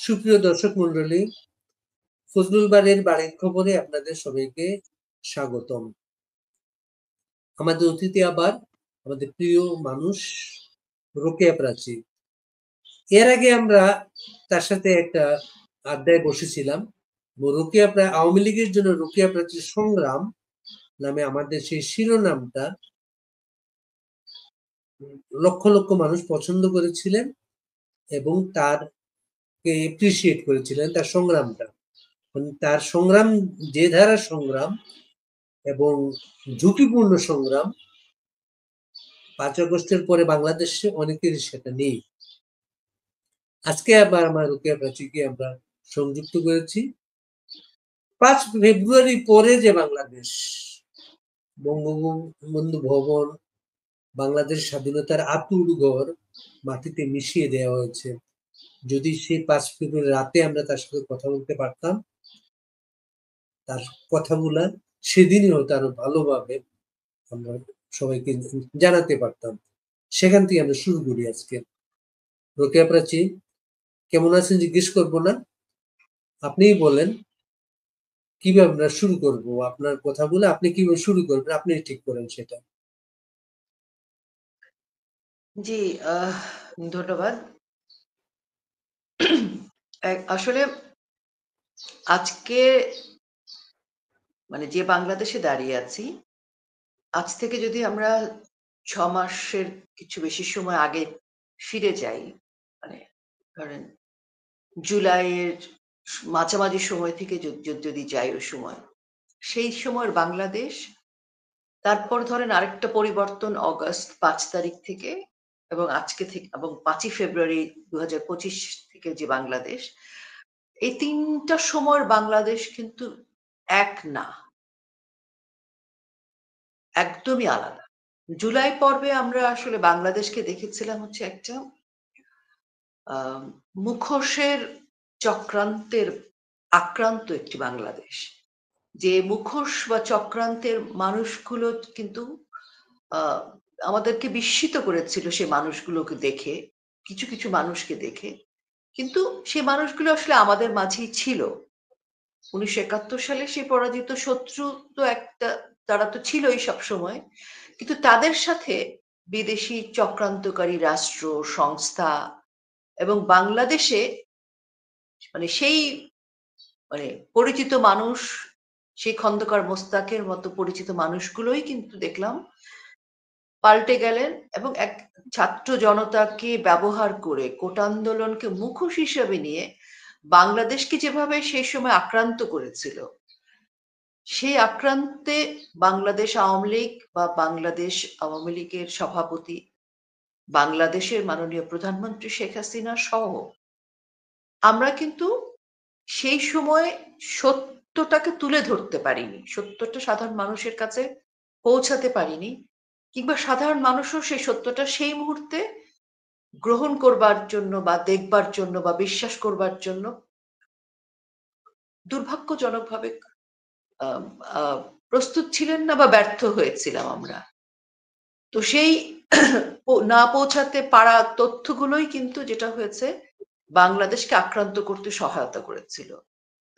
সুপ্রিয় দর্শক মন্ডলী, ফজলুল বাড়ির বাড়ির খবরে আপনাদের সবাইকে স্বাগতম। আমাদের অতিথি আবার আমাদের প্রিয় মানুষ রোকেয়া প্রাচী। এর আগে আমরা তার সাথে একটা আড্ডায় বসেছিলাম। রোকেয়া আওয়ামী লীগের জন্য রোকেয়া প্রাচীর সংগ্রাম নামে আমাদের সেই শিরোনামটা লক্ষ লক্ষ মানুষ পছন্দ করেছিলেন এবং তারকে এপ্রিসিয়েট করেছিলেন তার সংগ্রামটা। তার সংগ্রাম যে ধারার সংগ্রাম এবং ঝুঁকিপূর্ণ সংগ্রাম, 5 আগস্টের পরে বাংলাদেশে অনেকেরই সেটা নেই। আজকে আবার আমার রোকেয়া প্রাচীকে আমরা সংযুক্ত করেছি। 5 ফেব্রুয়ারি পরে যে বাংলাদেশ, বঙ্গবন্ধু ভবন, বাংলাদেশ স্বাধীনতার আঁতুড়ঘর মাটিতে মিশিয়ে দেওয়া হয়েছে। যদি সেই 5 ফেব্রুয়ারি রাতে আমরা তার সাথে কথা বলতে পারতাম, তার কথাগুলা সেদিনই হয়তো আরো ভালোভাবে আমরা সবাইকে জানাতে পারতাম। সেখান থেকে আমরা শুরু করি আজকে। রোকেয়া প্রাচী, কেমন আছেন জিজ্ঞেস করবো না, আপনিই বলেন কিভাবে আমরা শুরু করব। আপনার কথাগুলো আপনি কিভাবে শুরু করবেন, আপনি ঠিক করেন সেটা। জি, ধন্যবাদ। আসলে আজকে মানে যে বাংলাদেশে দাঁড়িয়ে আছি, আজ থেকে যদি আমরা 6 মাসের কিছু বেশি সময় আগে ফিরে যাই, মানে ধরেন জুলাইয়ের মাঝামাঝি সময় থেকে যদি যাই ওই সময়, সেই সময়ের বাংলাদেশ, তারপর ধরেন আরেকটা পরিবর্তন অগাস্ট 5 তারিখ থেকে এবং আজকে থেকে এবং 5ই ফেব্রুয়ারি 2025 থেকে যে বাংলাদেশ, এই ৩টা সময়ের বাংলাদেশ কিন্তু এক না। একদমই আলাদা। জুলাই পর্বে আমরা আসলে বাংলাদেশকে দেখেছিলাম হচ্ছে একটা আ মুখোশের চক্রান্তের আক্রান্ত একটি বাংলাদেশ। যে মুখোশ বা চক্রান্তের মানুষগুলো কিন্তু আ আমাদেরকে বিস্মিত করেছিল সেই মানুষগুলোকে দেখে, কিছু, কিছু মানুষকে দেখে। কিন্তু সেই মানুষগুলো আসলে আমাদের মাঝেই ছিল। ১৯৭১ সালে সেই পরাজিত শত্রু তো একটা, তারা তো ছিলই সবসময়। কিন্তু তাদের সাথে বিদেশি চক্রান্তকারী রাষ্ট্র, সংস্থা এবং বাংলাদেশে মানে সেই মানে পরিচিত মানুষ, সেই খন্দকার মোস্তাকের মতো পরিচিত মানুষগুলোই কিন্তু দেখলাম পাল্টে গেলেন এবং এক ছাত্র জনতাকে ব্যবহার করে কোটা আন্দোলনকে মুখোশ হিসেবে নিয়ে বাংলাদেশকে যেভাবে সেই সময় আক্রান্ত করেছিল, সেই আক্রান্তে বাংলাদেশ আওয়ামী লীগ বা বাংলাদেশ আওয়ামী লীগের সভাপতি, বাংলাদেশের মাননীয় প্রধানমন্ত্রী শেখ হাসিনা সহ আমরা কিন্তু সেই সময় সত্যটাকে তুলে ধরতে পারিনি। সত্যটা সাধারণ মানুষের কাছে পৌঁছাতে পারিনি। কিংবা সাধারণ মানুষও সেই সত্যটা সেই মুহূর্তে গ্রহণ করবার জন্য বা দেখবার জন্য বা বিশ্বাস করবার জন্য দুর্ভাগ্যজনকভাবে আ আ প্রস্তুত ছিলেন না বা ব্যর্থ হয়েছিলাম আমরা। তো সেই না পৌঁছাতে পারা তথ্যগুলোই কিন্তু যেটা হয়েছে বাংলাদেশকে আক্রান্ত করতে সহায়তা করেছিল।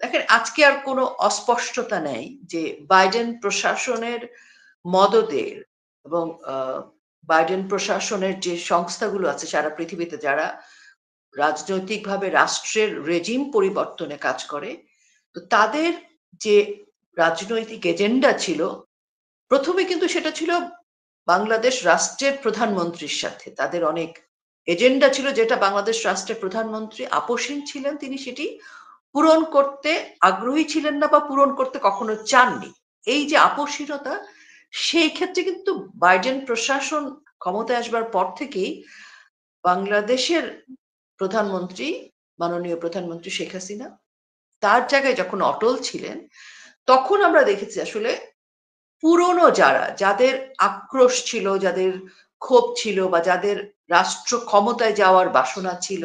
দেখেন, আজকে আর কোনো অস্পষ্টতা নেই যে বাইডেন প্রশাসনের মদদে এবং বাইডেন প্রশাসনের যে সংস্থাগুলো আছে সারা পৃথিবীতে, যারা রাজনৈতিকভাবে রাষ্ট্রের রেজিম পরিবর্তনে কাজ করে, তো তাদের যে রাজনৈতিক এজেন্ডা ছিল, প্রথমে কিন্তু সেটা ছিল বাংলাদেশ রাষ্ট্রের প্রধানমন্ত্রীর সাথে তাদের অনেক এজেন্ডা ছিল, যেটা বাংলাদেশ রাষ্ট্রের প্রধানমন্ত্রী আপোষহীন ছিলেন, তিনি সেটি পূরণ করতে আগ্রহী ছিলেন না বা পূরণ করতে কখনো চাননি। এই যে আপোষহীনতা, সেই ক্ষেত্রে কিন্তু বাইডেন প্রশাসন ক্ষমতায় আসবার পর থেকেই বাংলাদেশের প্রধানমন্ত্রী, মাননীয় প্রধানমন্ত্রী শেখ হাসিনা তার জায়গায় যখন অটল ছিলেন, তখন আমরা দেখেছি আসলে পুরনো যাদের আক্রোশ ছিল, যাদের ক্ষোভ ছিল বা যাদের রাষ্ট্র ক্ষমতায় যাওয়ার বাসনা ছিল,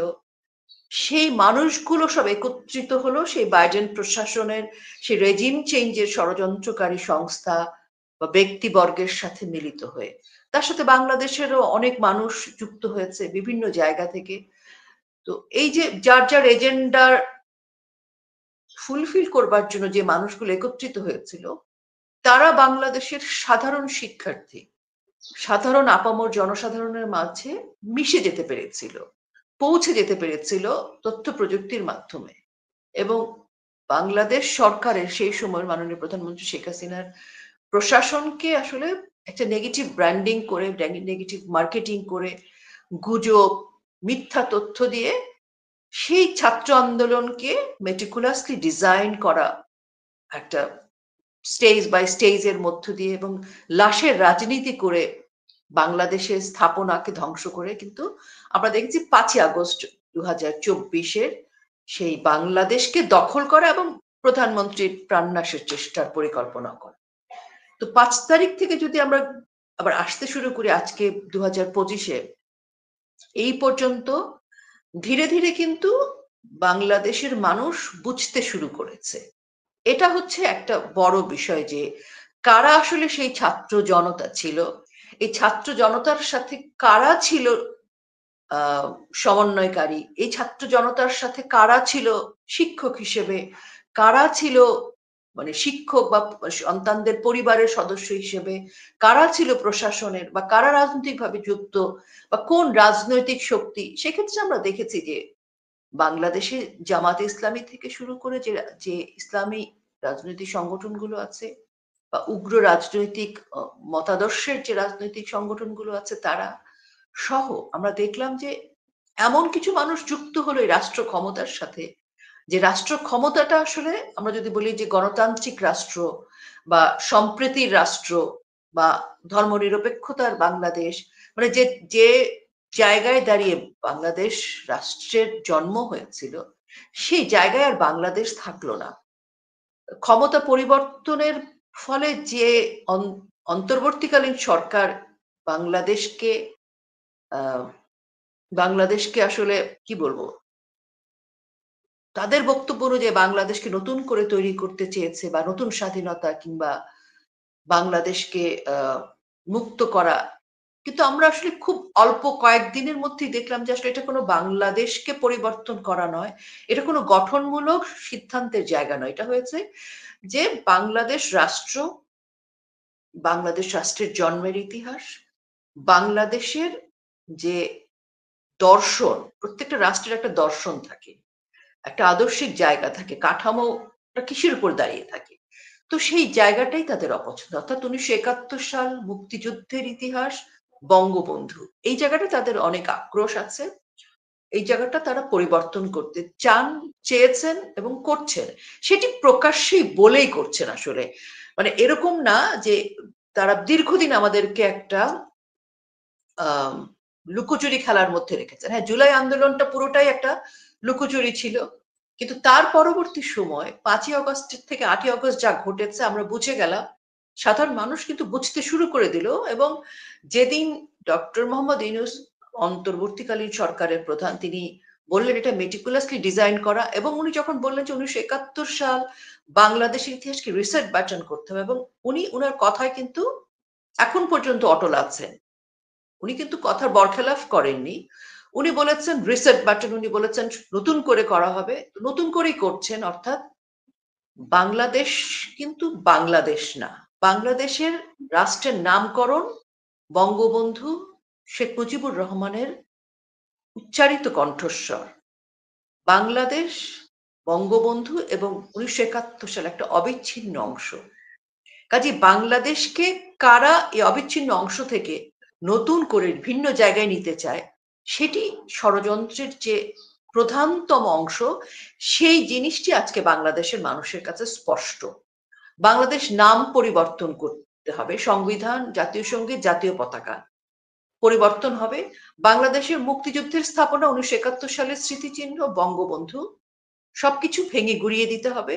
সেই মানুষগুলো সব একত্রিত হলো সেই বাইডেন প্রশাসনের সেই রেজিম চেঞ্জের ষড়যন্ত্রকারী সংস্থা বা ব্যক্তিবর্গের সাথে মিলিত হয়ে। তার সাথে বাংলাদেশেরও অনেক মানুষ যুক্ত হয়েছে বিভিন্ন জায়গা থেকে। তো এই যে যার যার এজেন্ডার ফুলফিল করবার জন্য যে মানুষগুলো একত্রিত হয়েছিল, তারা বাংলাদেশের সাধারণ শিক্ষার্থী, সাধারণ আপামর জনসাধারণের মাঝে মিশে যেতে পেরেছিল, পৌঁছে যেতে পেরেছিল তথ্য প্রযুক্তির মাধ্যমে। এবং বাংলাদেশ সরকারের সেই সময়ের মাননীয় প্রধানমন্ত্রী শেখ হাসিনার প্রশাসনকে আসলে একটা নেগেটিভ ব্র্যান্ডিং করে, নেগেটিভ মার্কেটিং করে, গুজব, মিথ্যা তথ্য দিয়ে সেই ছাত্র আন্দোলনকে মেটিকুলাসলি ডিজাইন করা একটা স্টেজ বাই স্টেজের মধ্য দিয়ে এবং লাশের রাজনীতি করে বাংলাদেশের স্থাপনাকে ধ্বংস করে কিন্তু আমরা দেখেছি 5ই আগস্ট 2024-এর সেই বাংলাদেশকে দখল করা এবং প্রধানমন্ত্রীর প্রাণনাশের চেষ্টার পরিকল্পনা করা। তো 5 তারিখ থেকে যদি আমরা আবার আসতে শুরু করি আজকে 2025-এ, এই পর্যন্ত ধীরে ধীরে কিন্তু বাংলাদেশের মানুষ বুঝতে শুরু করেছে। এটা হচ্ছে একটা বড় বিষয় যে কারা আসলে সেই ছাত্র জনতা ছিল, এই ছাত্র জনতার সাথে কারা ছিল সমন্বয়কারী, এই ছাত্র জনতার সাথে কারা ছিল শিক্ষক হিসেবে, কারা ছিল মানে শিক্ষক বা সন্তানদের পরিবারের সদস্য হিসেবে, কারা ছিল প্রশাসনের বা কারা রাজনৈতিকভাবে যুক্ত বা কোন রাজনৈতিক শক্তি। সেক্ষেত্রে আমরা দেখেছি যে বাংলাদেশে জামাতে ইসলামী থেকে শুরু করে যে ইসলামী রাজনৈতিক সংগঠনগুলো আছে বা উগ্র রাজনৈতিক মতাদর্শের যে রাজনৈতিক সংগঠনগুলো আছে তারা সহ আমরা দেখলাম যে এমন কিছু মানুষ যুক্ত হলো এই রাষ্ট্র ক্ষমতার সাথে, যে রাষ্ট্র ক্ষমতাটা আসলে আমরা যদি বলি যে গণতান্ত্রিক রাষ্ট্র বা সম্প্রীতির রাষ্ট্র বা ধর্মনিরপেক্ষতার বাংলাদেশ, মানে যে যে জায়গায় দাঁড়িয়ে বাংলাদেশ রাষ্ট্রের জন্ম হয়েছিল সেই জায়গায় আর বাংলাদেশ থাকলো না। ক্ষমতা পরিবর্তনের ফলে যে অন্তর্বর্তীকালীন সরকার বাংলাদেশকে বাংলাদেশকে আসলে কি বলবো, তাদের বক্তব্য অনুযায়ী বাংলাদেশকে নতুন করে তৈরি করতে চেয়েছে বা নতুন স্বাধীনতা কিংবা বাংলাদেশকে মুক্ত করা, কিন্তু আমরা আসলে খুব অল্প কয়েকদিনের মধ্যেই দেখলাম যে আসলে এটা কোনো বাংলাদেশকে পরিবর্তন করা নয়, এটা কোনো গঠনমূলক সিদ্ধান্তের জায়গা নয়। এটা হয়েছে যে বাংলাদেশ রাষ্ট্র, বাংলাদেশ রাষ্ট্রের জন্মের ইতিহাস, বাংলাদেশের যে দর্শন, প্রত্যেকটা রাষ্ট্রের একটা দর্শন থাকে, একটা আদর্শিক জায়গা থাকে, কাঠামোটা কিসের উপর দাঁড়িয়ে থাকে। তো সেই জায়গাটাই তাদের অপছন্দ, অর্থাৎ 1971 সাল মুক্তিযুদ্ধের ইতিহাস, বঙ্গবন্ধু, এই জায়গাটা তাদের অনেক আক্রোশ আছে। এই জায়গাটা তারা পরিবর্তন করতে চান, চেয়েছেন এবং করছেন। সেটি প্রকাশ্যেই বলেই করছেন আসলে। মানে এরকম না যে তারা দীর্ঘদিন আমাদেরকে একটা লুকোচুরি খেলার মধ্যে রেখেছেন। হ্যাঁ, জুলাই আন্দোলনটা পুরোটাই একটা লুকোচুরি ছিল, কিন্তু তার পরবর্তী সময় 5ই আগস্ট থেকে 8ই আগস্ট যা ঘটেছে আমরা বুঝে গেলাম, সাধারণ মানুষ কিন্তু বুঝতে শুরু করে দিল। এবং যেদিন ডক্টর মোহাম্মদ ইউনূস অন্তর্বর্তীকালীন সরকারের প্রধান, তিনি বললেন এটা মেটিকুলাসলি ডিজাইন করা, এবং উনি যখন বললেন যে 1971 সাল বাংলাদেশের ইতিহাসকে রিসেট বাটন করতে হবে, এবং উনি উনার কথায় কিন্তু এখন পর্যন্ত অটল আছেন। উনি কিন্তু কথার বরখেলাপ করেননি। উনি বলেছেন রিসেট বাটন, উনি বলেছেন নতুন করে করা হবে, নতুন করেই করছেন। অর্থাৎ বাংলাদেশ কিন্তু বাংলাদেশ না, বাংলাদেশের রাষ্ট্রের নামকরণ বঙ্গবন্ধু শেখ মুজিবুর রহমানের উচ্চারিত কণ্ঠস্বর। বাংলাদেশ বঙ্গবন্ধু এবং 1971 সাল একটা অবিচ্ছিন্ন অংশ। কাজে বাংলাদেশকে কারা এই অবিচ্ছিন্ন অংশ থেকে নতুন করে ভিন্ন জায়গায় নিতে চায়, সেটি ষড়যন্ত্রের যে প্রধানতম অংশ, সেই জিনিসটি আজকে বাংলাদেশের মানুষের কাছে স্পষ্ট। বাংলাদেশ নাম পরিবর্তন করতে হবে, সংবিধান, জাতীয় সঙ্গীত, জাতীয় পতাকা পরিবর্তন হবে, বাংলাদেশের মুক্তিযুদ্ধের স্থাপনা, 1971 সালের স্মৃতিচিহ্ন, বঙ্গবন্ধু, সবকিছু ভেঙে গুড়িয়ে দিতে হবে।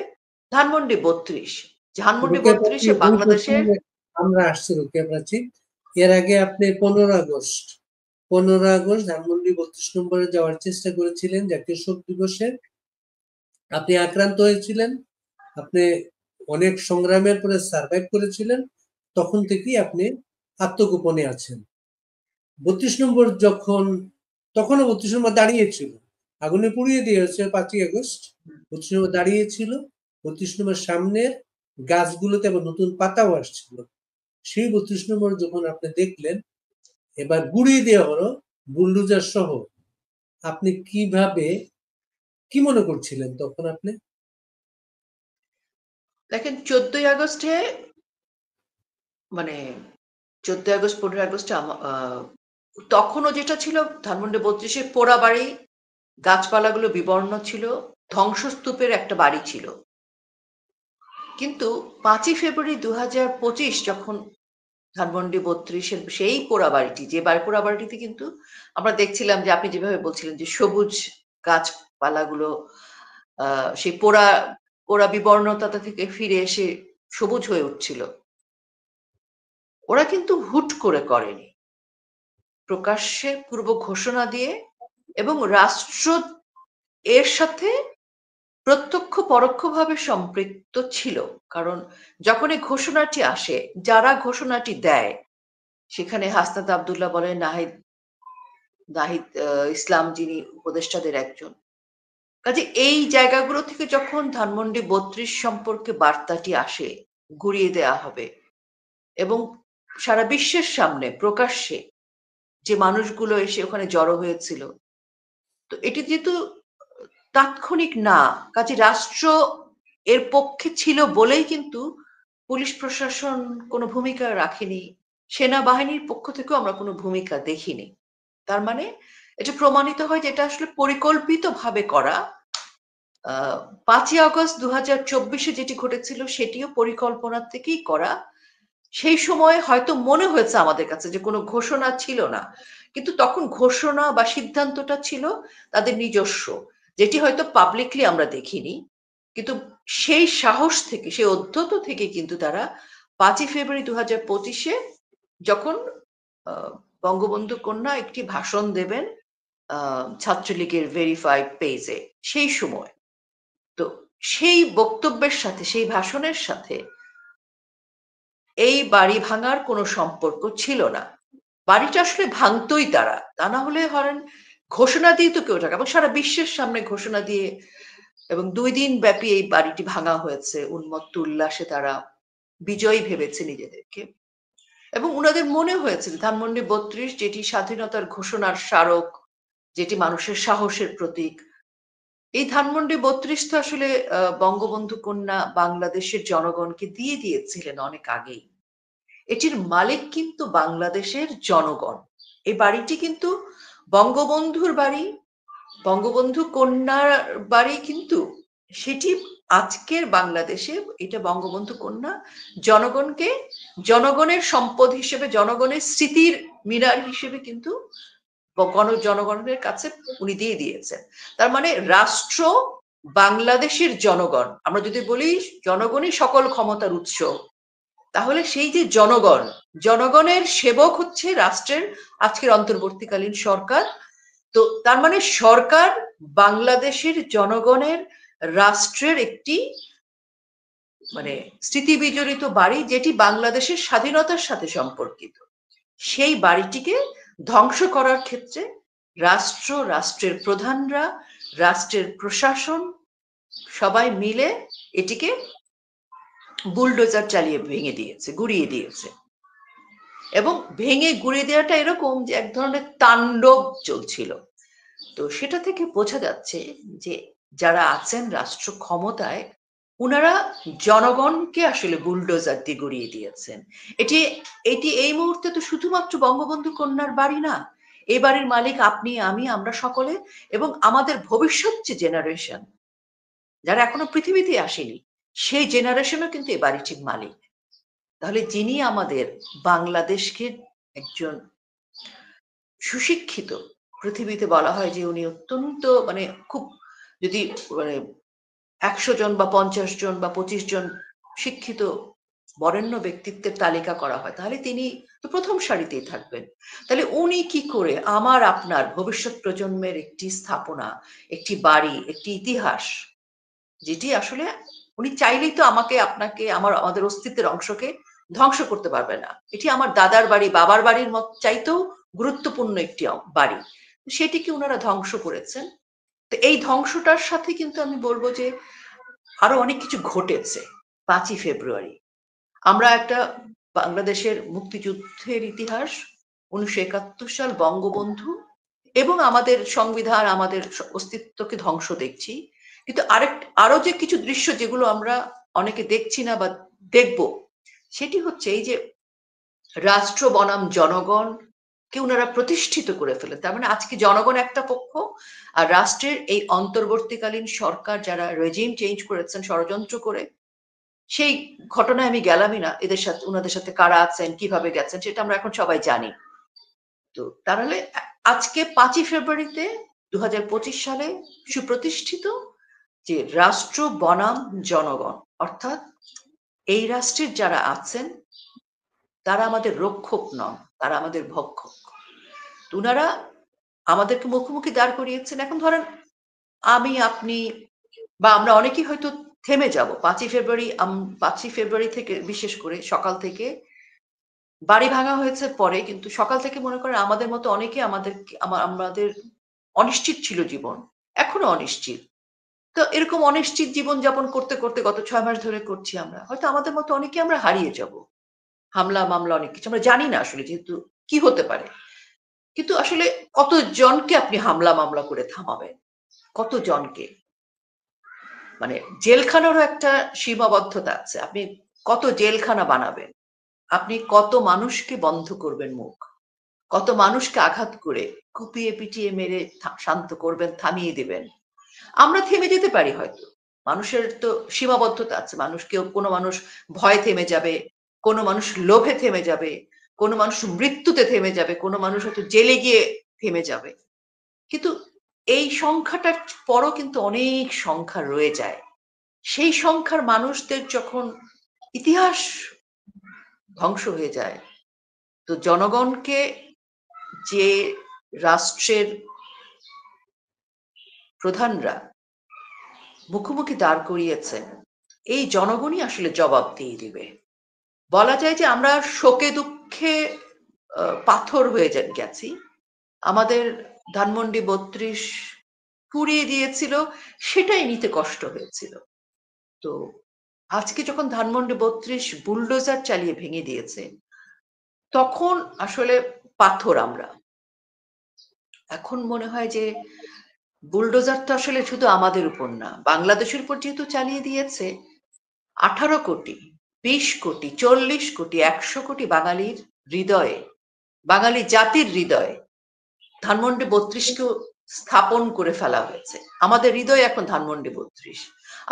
ধানমন্ডি 32, ধানমন্ডি রোকেয়া প্রাচী 32-এ ওই বাংলাদেশের প্রসঙ্গে আমরা আসছি রোকেয়া প্রাচী। এর আগে আপনি 15 আগস্ট ধানমন্ডি 32 নম্বরে যাওয়ার চেষ্টা করেছিলেন জাতীয় শোক দিবসে। আপনি আক্রান্ত হয়েছিলেন, আপনি অনেক সংগ্রামের পরে সার্ভাইভ করেছিলেন, তখন থেকেই আপনি আত্মগোপনে আছেন। 32 নম্বর যখন, তখনও 32 নম্বর দাঁড়িয়েছিল, আগুনে পুড়িয়ে দিয়েছে 5ই আগস্ট। 32 নম্বর দাঁড়িয়েছিল, 32 নম্বর সামনের গাছগুলোতে আবার নতুন পাতাও আসছিল। সেই 32 নম্বর যখন আপনি দেখলেন এবার গুড়িয়ে দেওয়া হলো বুলডোজার সহ, আপনি কিভাবে কি মনে করছিলেন তখন আপনি? দেখেন 14ই আগস্টে মানে 14ই আগস্ট 15ই আগস্টে তখনও যেটা ছিল ধানমন্ডি 32-এ পোড়া বাড়ি, গাছপালাগুলো বিবর্ণ ছিল, ধ্বংসস্তূপের একটা বাড়ি ছিল। কিন্তু 5ই ফেব্রুয়ারি 2025 যখন ধানমন্ডি 32-এর সেই পোড়া বাড়িটি, যে পোড়া বাড়িটিতে কিন্তু আমরা দেখছিলাম যে আপনি যেভাবে বলছিলেন যে সবুজ গাছপালাগুলো সেই পোড়া পোড়া বিবর্ণতা থেকে ফিরে এসে সবুজ হয়ে উঠছিল। ওরা কিন্তু হুট করে করেনি। প্রকাশ্যে পূর্ব ঘোষণা দিয়ে এবং রাষ্ট্র এর সাথে প্রত্যক্ষ পরোক্ষভাবে সম্পৃক্ত ছিল। কারণ যখন এই ঘোষণাটি আসে, যারা ঘোষণাটি দেয় সেখানে হাসনাত আব্দুল্লাহ বলেন, নাহিদ নাহিদ ইসলাম যিনি উপদেষ্টাদের একজন। কাজে এই জায়গাগুলো থেকে যখন ধানমন্ডি 32 সম্পর্কে বার্তাটি আসে, গুড়িয়ে দেয়া হবে এবং সারা বিশ্বের সামনে প্রকাশ্যে যে মানুষগুলো এসে ওখানে জড়ো হয়েছিল, তো এটি যেহেতু তাৎক্ষণিক না, কাজে রাষ্ট্র এর পক্ষে ছিল বলেই কিন্তু পুলিশ প্রশাসন কোনো ভূমিকা রাখেনি। সেনাবাহিনীর পক্ষ থেকেও আমরা কোনো ভূমিকা দেখিনি। তার মানে এটা প্রমাণিত হয় যে এটা আসলে পরিকল্পিতভাবে করা। 5ই আগস্ট 2024-এ যেটি ঘটেছিল সেটিও পরিকল্পনা থেকেই করা। সেই সময় হয়তো মনে হয়েছে আমাদের কাছে যে কোনো ঘোষণা ছিল না। কিন্তু তখন ঘোষণা বা সিদ্ধান্তটা ছিল তাদের নিজস্ব। যেটি হয়তো পাবলিকলি আমরা দেখিনি। কিন্তু সেই সাহস থেকে, সেই উদ্ধত থেকে কিন্তু তারা 5ই ফেব্রুয়ারি 2025-এ যখন আ বঙ্গবন্ধু কন্যা একটি ভাষণ দেবেন ছাত্রলীগের ভেরিফাইড পেজে, সেই সময়। তো সেই বক্তব্যের সাথে, সেই ভাষণের সাথে এই বাড়ি ভাঙার কোনো সম্পর্ক ছিল না। বাড়িটা আসলে ভাঙতই তারা। তা না হলে ধরেন ঘোষণা দিয়ে তো কেউ এবং সারা বিশ্বের সামনে ঘোষণা দিয়ে এবং 2 দিন ব্যাপী এই বাড়িটি ভাঙা হয়েছে। উন্মত্ত উল্লাসে তারা বিজয়ী ভেবেছে নিজেদেরকে। এবং উনাদের মনে হয়েছে যে ধানমন্ডি 32 যেটি স্বাধীনতার ঘোষণার স্মারক, যেটি মানুষের সাহসের প্রতীক। এই ধানমন্ডি 32 তো আসলে বঙ্গবন্ধু কন্যা বাংলাদেশের জনগণকে দিয়ে দিয়েছিলেন অনেক আগেই। এটির মালিক কিন্তু বাংলাদেশের জনগণ। এই বাড়িটি কিন্তু বঙ্গবন্ধুর বাড়ি, বঙ্গবন্ধু কন্যার বাড়ি, কিন্তু সেটি আজকের বাংলাদেশে এটা বঙ্গবন্ধু কন্যা জনগণকে জনগণের সম্পদ হিসেবে, জনগণের স্মৃতির মিনার হিসেবে কিন্তু জনগণের কাছে উনি দিয়ে দিয়েছেন। তার মানে রাষ্ট্র বাংলাদেশের জনগণ, আমরা যদি বলি জনগণই সকল ক্ষমতার উৎস, তাহলে সেই যে জনগণ, জনগণের সেবক হচ্ছে রাষ্ট্রের আজকের অন্তর্বর্তীকালীন সরকার। তো তার মানে সরকার বাংলাদেশের জনগণের রাষ্ট্রের একটি মানে স্মৃতি বিজড়িত বাড়ি, যেটি বাংলাদেশের স্বাধীনতার সাথে সম্পর্কিত। সেই বাড়িটিকে ধ্বংস করার ক্ষেত্রে রাষ্ট্র, রাষ্ট্রের প্রধানরা, রাষ্ট্রের প্রশাসন সবাই মিলে এটিকে বুলডোজার চালিয়ে ভেঙে দিয়েছে, গুড়িয়ে দিয়েছে। এবং ভেঙে গুড়িয়ে দেওয়াটা এরকম যে এক ধরনের তাণ্ডব চলছিল। তো সেটা থেকে বোঝা যাচ্ছে যে যারা আছেন রাষ্ট্র ক্ষমতায়, উনারা জনগণকে আসলে বুলডোজার দিয়ে গুড়িয়ে দিয়েছেন। এটি এটি এই মুহূর্তে তো শুধুমাত্র বঙ্গবন্ধু কন্যার বাড়ি না, এই বাড়ির মালিক আপনি, আমি, আমরা সকলে এবং আমাদের ভবিষ্যৎ যে জেনারেশন যারা এখনো পৃথিবীতে আসেনি, সেই জেনারেশনও কিন্তু এই বাড়িটির মালিক। তাহলে যিনি আমাদের বাংলাদেশকে একজন সুশিক্ষিত, পৃথিবীতে বলা হয় যে উনি অত্যন্ত মানে খুব, যদি মানে 100 জন বা 50 জন বা 25 জন শিক্ষিত বরেণ্য ব্যক্তিত্বের তালিকা করা হয়, তাহলে তিনি তো প্রথম সারিতেই থাকবেন। তাহলে উনি কি করে আমার আপনার ভবিষ্যৎ প্রজন্মের একটি স্থাপনা, একটি বাড়ি, একটি ইতিহাস, যেটি আসলে উনি চাইলেই তো আমাকে, আপনাকে, আমাদের অস্তিত্বের অংশকে ধ্বংস করতে পারবে না। এটি আমার দাদার বাড়ি, বাবার বাড়ির চাইতেও গুরুত্বপূর্ণ একটি বাড়ি। সেটিকে উনারা ধ্বংস করেছেন। তো এই ধ্বংসটার সাথে কিন্তু আমি বলবো যে আরো অনেক কিছু ঘটেছে 5ই ফেব্রুয়ারি। আমরা একটা বাংলাদেশের মুক্তিযুদ্ধের ইতিহাস, 1971 সাল বঙ্গবন্ধু এবং আমাদের সংবিধান, আমাদের অস্তিত্বকে ধ্বংস দেখছি। কিন্তু আরো যে কিছু দৃশ্য যেগুলো আমরা অনেকে দেখছি না বা দেখব, সেটি হচ্ছে এই যে রাষ্ট্র বনাম জনগণ কে উনারা প্রতিষ্ঠিত করে ফেলে। তার মানে আজকে জনগণ একটা পক্ষ, আর রাষ্ট্রের এই অন্তর্বর্তীকালীন সরকার যারা রেজিম চেঞ্জ করেছেন ষড়যন্ত্র করে, সেই ঘটনায় আমি গেলামই না। এদের সাথে উনাদের সাথে কারা আছেন, কিভাবে গেছেন সেটা আমরা এখন সবাই জানি। তো তাহলে আজকে 5ই ফেব্রুয়ারিতে 2025 সালে সুপ্রতিষ্ঠিত যে রাষ্ট্র বনাম জনগণ, অর্থাৎ এই রাষ্ট্রের যারা আছেন তারা আমাদের রক্ষক নন, তারা আমাদের ভক্ষক। উনারা আমাদেরকে মুখোমুখি দাঁড় করিয়েছেন। এখন ধরেন আমি, আপনি বা আমরা অনেকেই হয়তো থেমে যাব 5ই ফেব্রুয়ারি থেকে, বিশেষ করে সকাল থেকে বাড়ি ভাঙা হয়েছে পরে, কিন্তু সকাল থেকে মনে করেন আমাদের মতো অনেকে আমাদের অনিশ্চিত ছিল জীবন, এখনো অনিশ্চিত। তো এরকম অনিশ্চিত জীবন যাপন করতে করতে গত 6 মাস ধরে করছি আমরা, হয়তো আমাদের মতো অনেকে আমরা হারিয়ে যাব। হামলা মামলা অনেক কিছু আমরা জানি না আসলে, যেহেতু কি হতে পারে। কিন্তু আসলে কতজনকে আপনি হামলা মামলা করে থামাবেন? কতজনকে? মানে জেলখানারও একটা সীমাবদ্ধতা আছে। আপনি কত জেলখানা বানাবেন? আপনি কত মানুষকে বন্ধ করবেন মুখ? কত মানুষকে আঘাত করে, কুপিয়ে পিটিয়ে মেরে শান্ত করবেন, থামিয়ে দিবেন? আমরা থেমে যেতে পারি হয়তো। মানুষের তো সীমাবদ্ধতা আছে। কোনো মানুষ ভয়ে থেমে যাবে, কোনো মানুষ লোভে থেমে যাবে, কোনো মানুষ মৃত্যুতে থেমে যাবে, কোনো মানুষ হয়তো জেলে গিয়ে থেমে যাবে। কিন্তু এই সংখ্যাটার পরও কিন্তু অনেক সংখ্যা রয়ে যায়। সেই সংখ্যার মানুষদের যখন ইতিহাস ধ্বংস হয়ে যায়, তো জনগণকে যে রাষ্ট্রের প্রধানরা মুখোমুখি দাঁড় করিয়েছেন, এই জনগণই আসলে জবাব দিয়ে দিবে। বলা যায় যে আমরা শোকে দুঃখে পাথর হয়ে গেছি। আমাদের ধানমন্ডি 32 পুড়িয়ে দিয়েছিল, সেটাই নিতে কষ্ট হয়েছিল। তো আজকে যখন ধানমন্ডি 32 বুলডোজার চালিয়ে ভেঙে দিয়েছে, তখন আসলে পাথর আমরা। এখন মনে হয় যে বুলডোজার তো আসলে শুধু আমাদের উপর না, বাংলাদেশের উপর যেহেতু চালিয়ে দিয়েছে, 18 কোটি, 20 কোটি, 40 কোটি, 100 কোটি বাঙালির হৃদয়ে, বাঙালি জাতির হৃদয়ে ধানমন্ডি 32কেও স্থাপন করে ফেলা হয়েছে। আমাদের হৃদয়ে এখন ধানমন্ডি 32,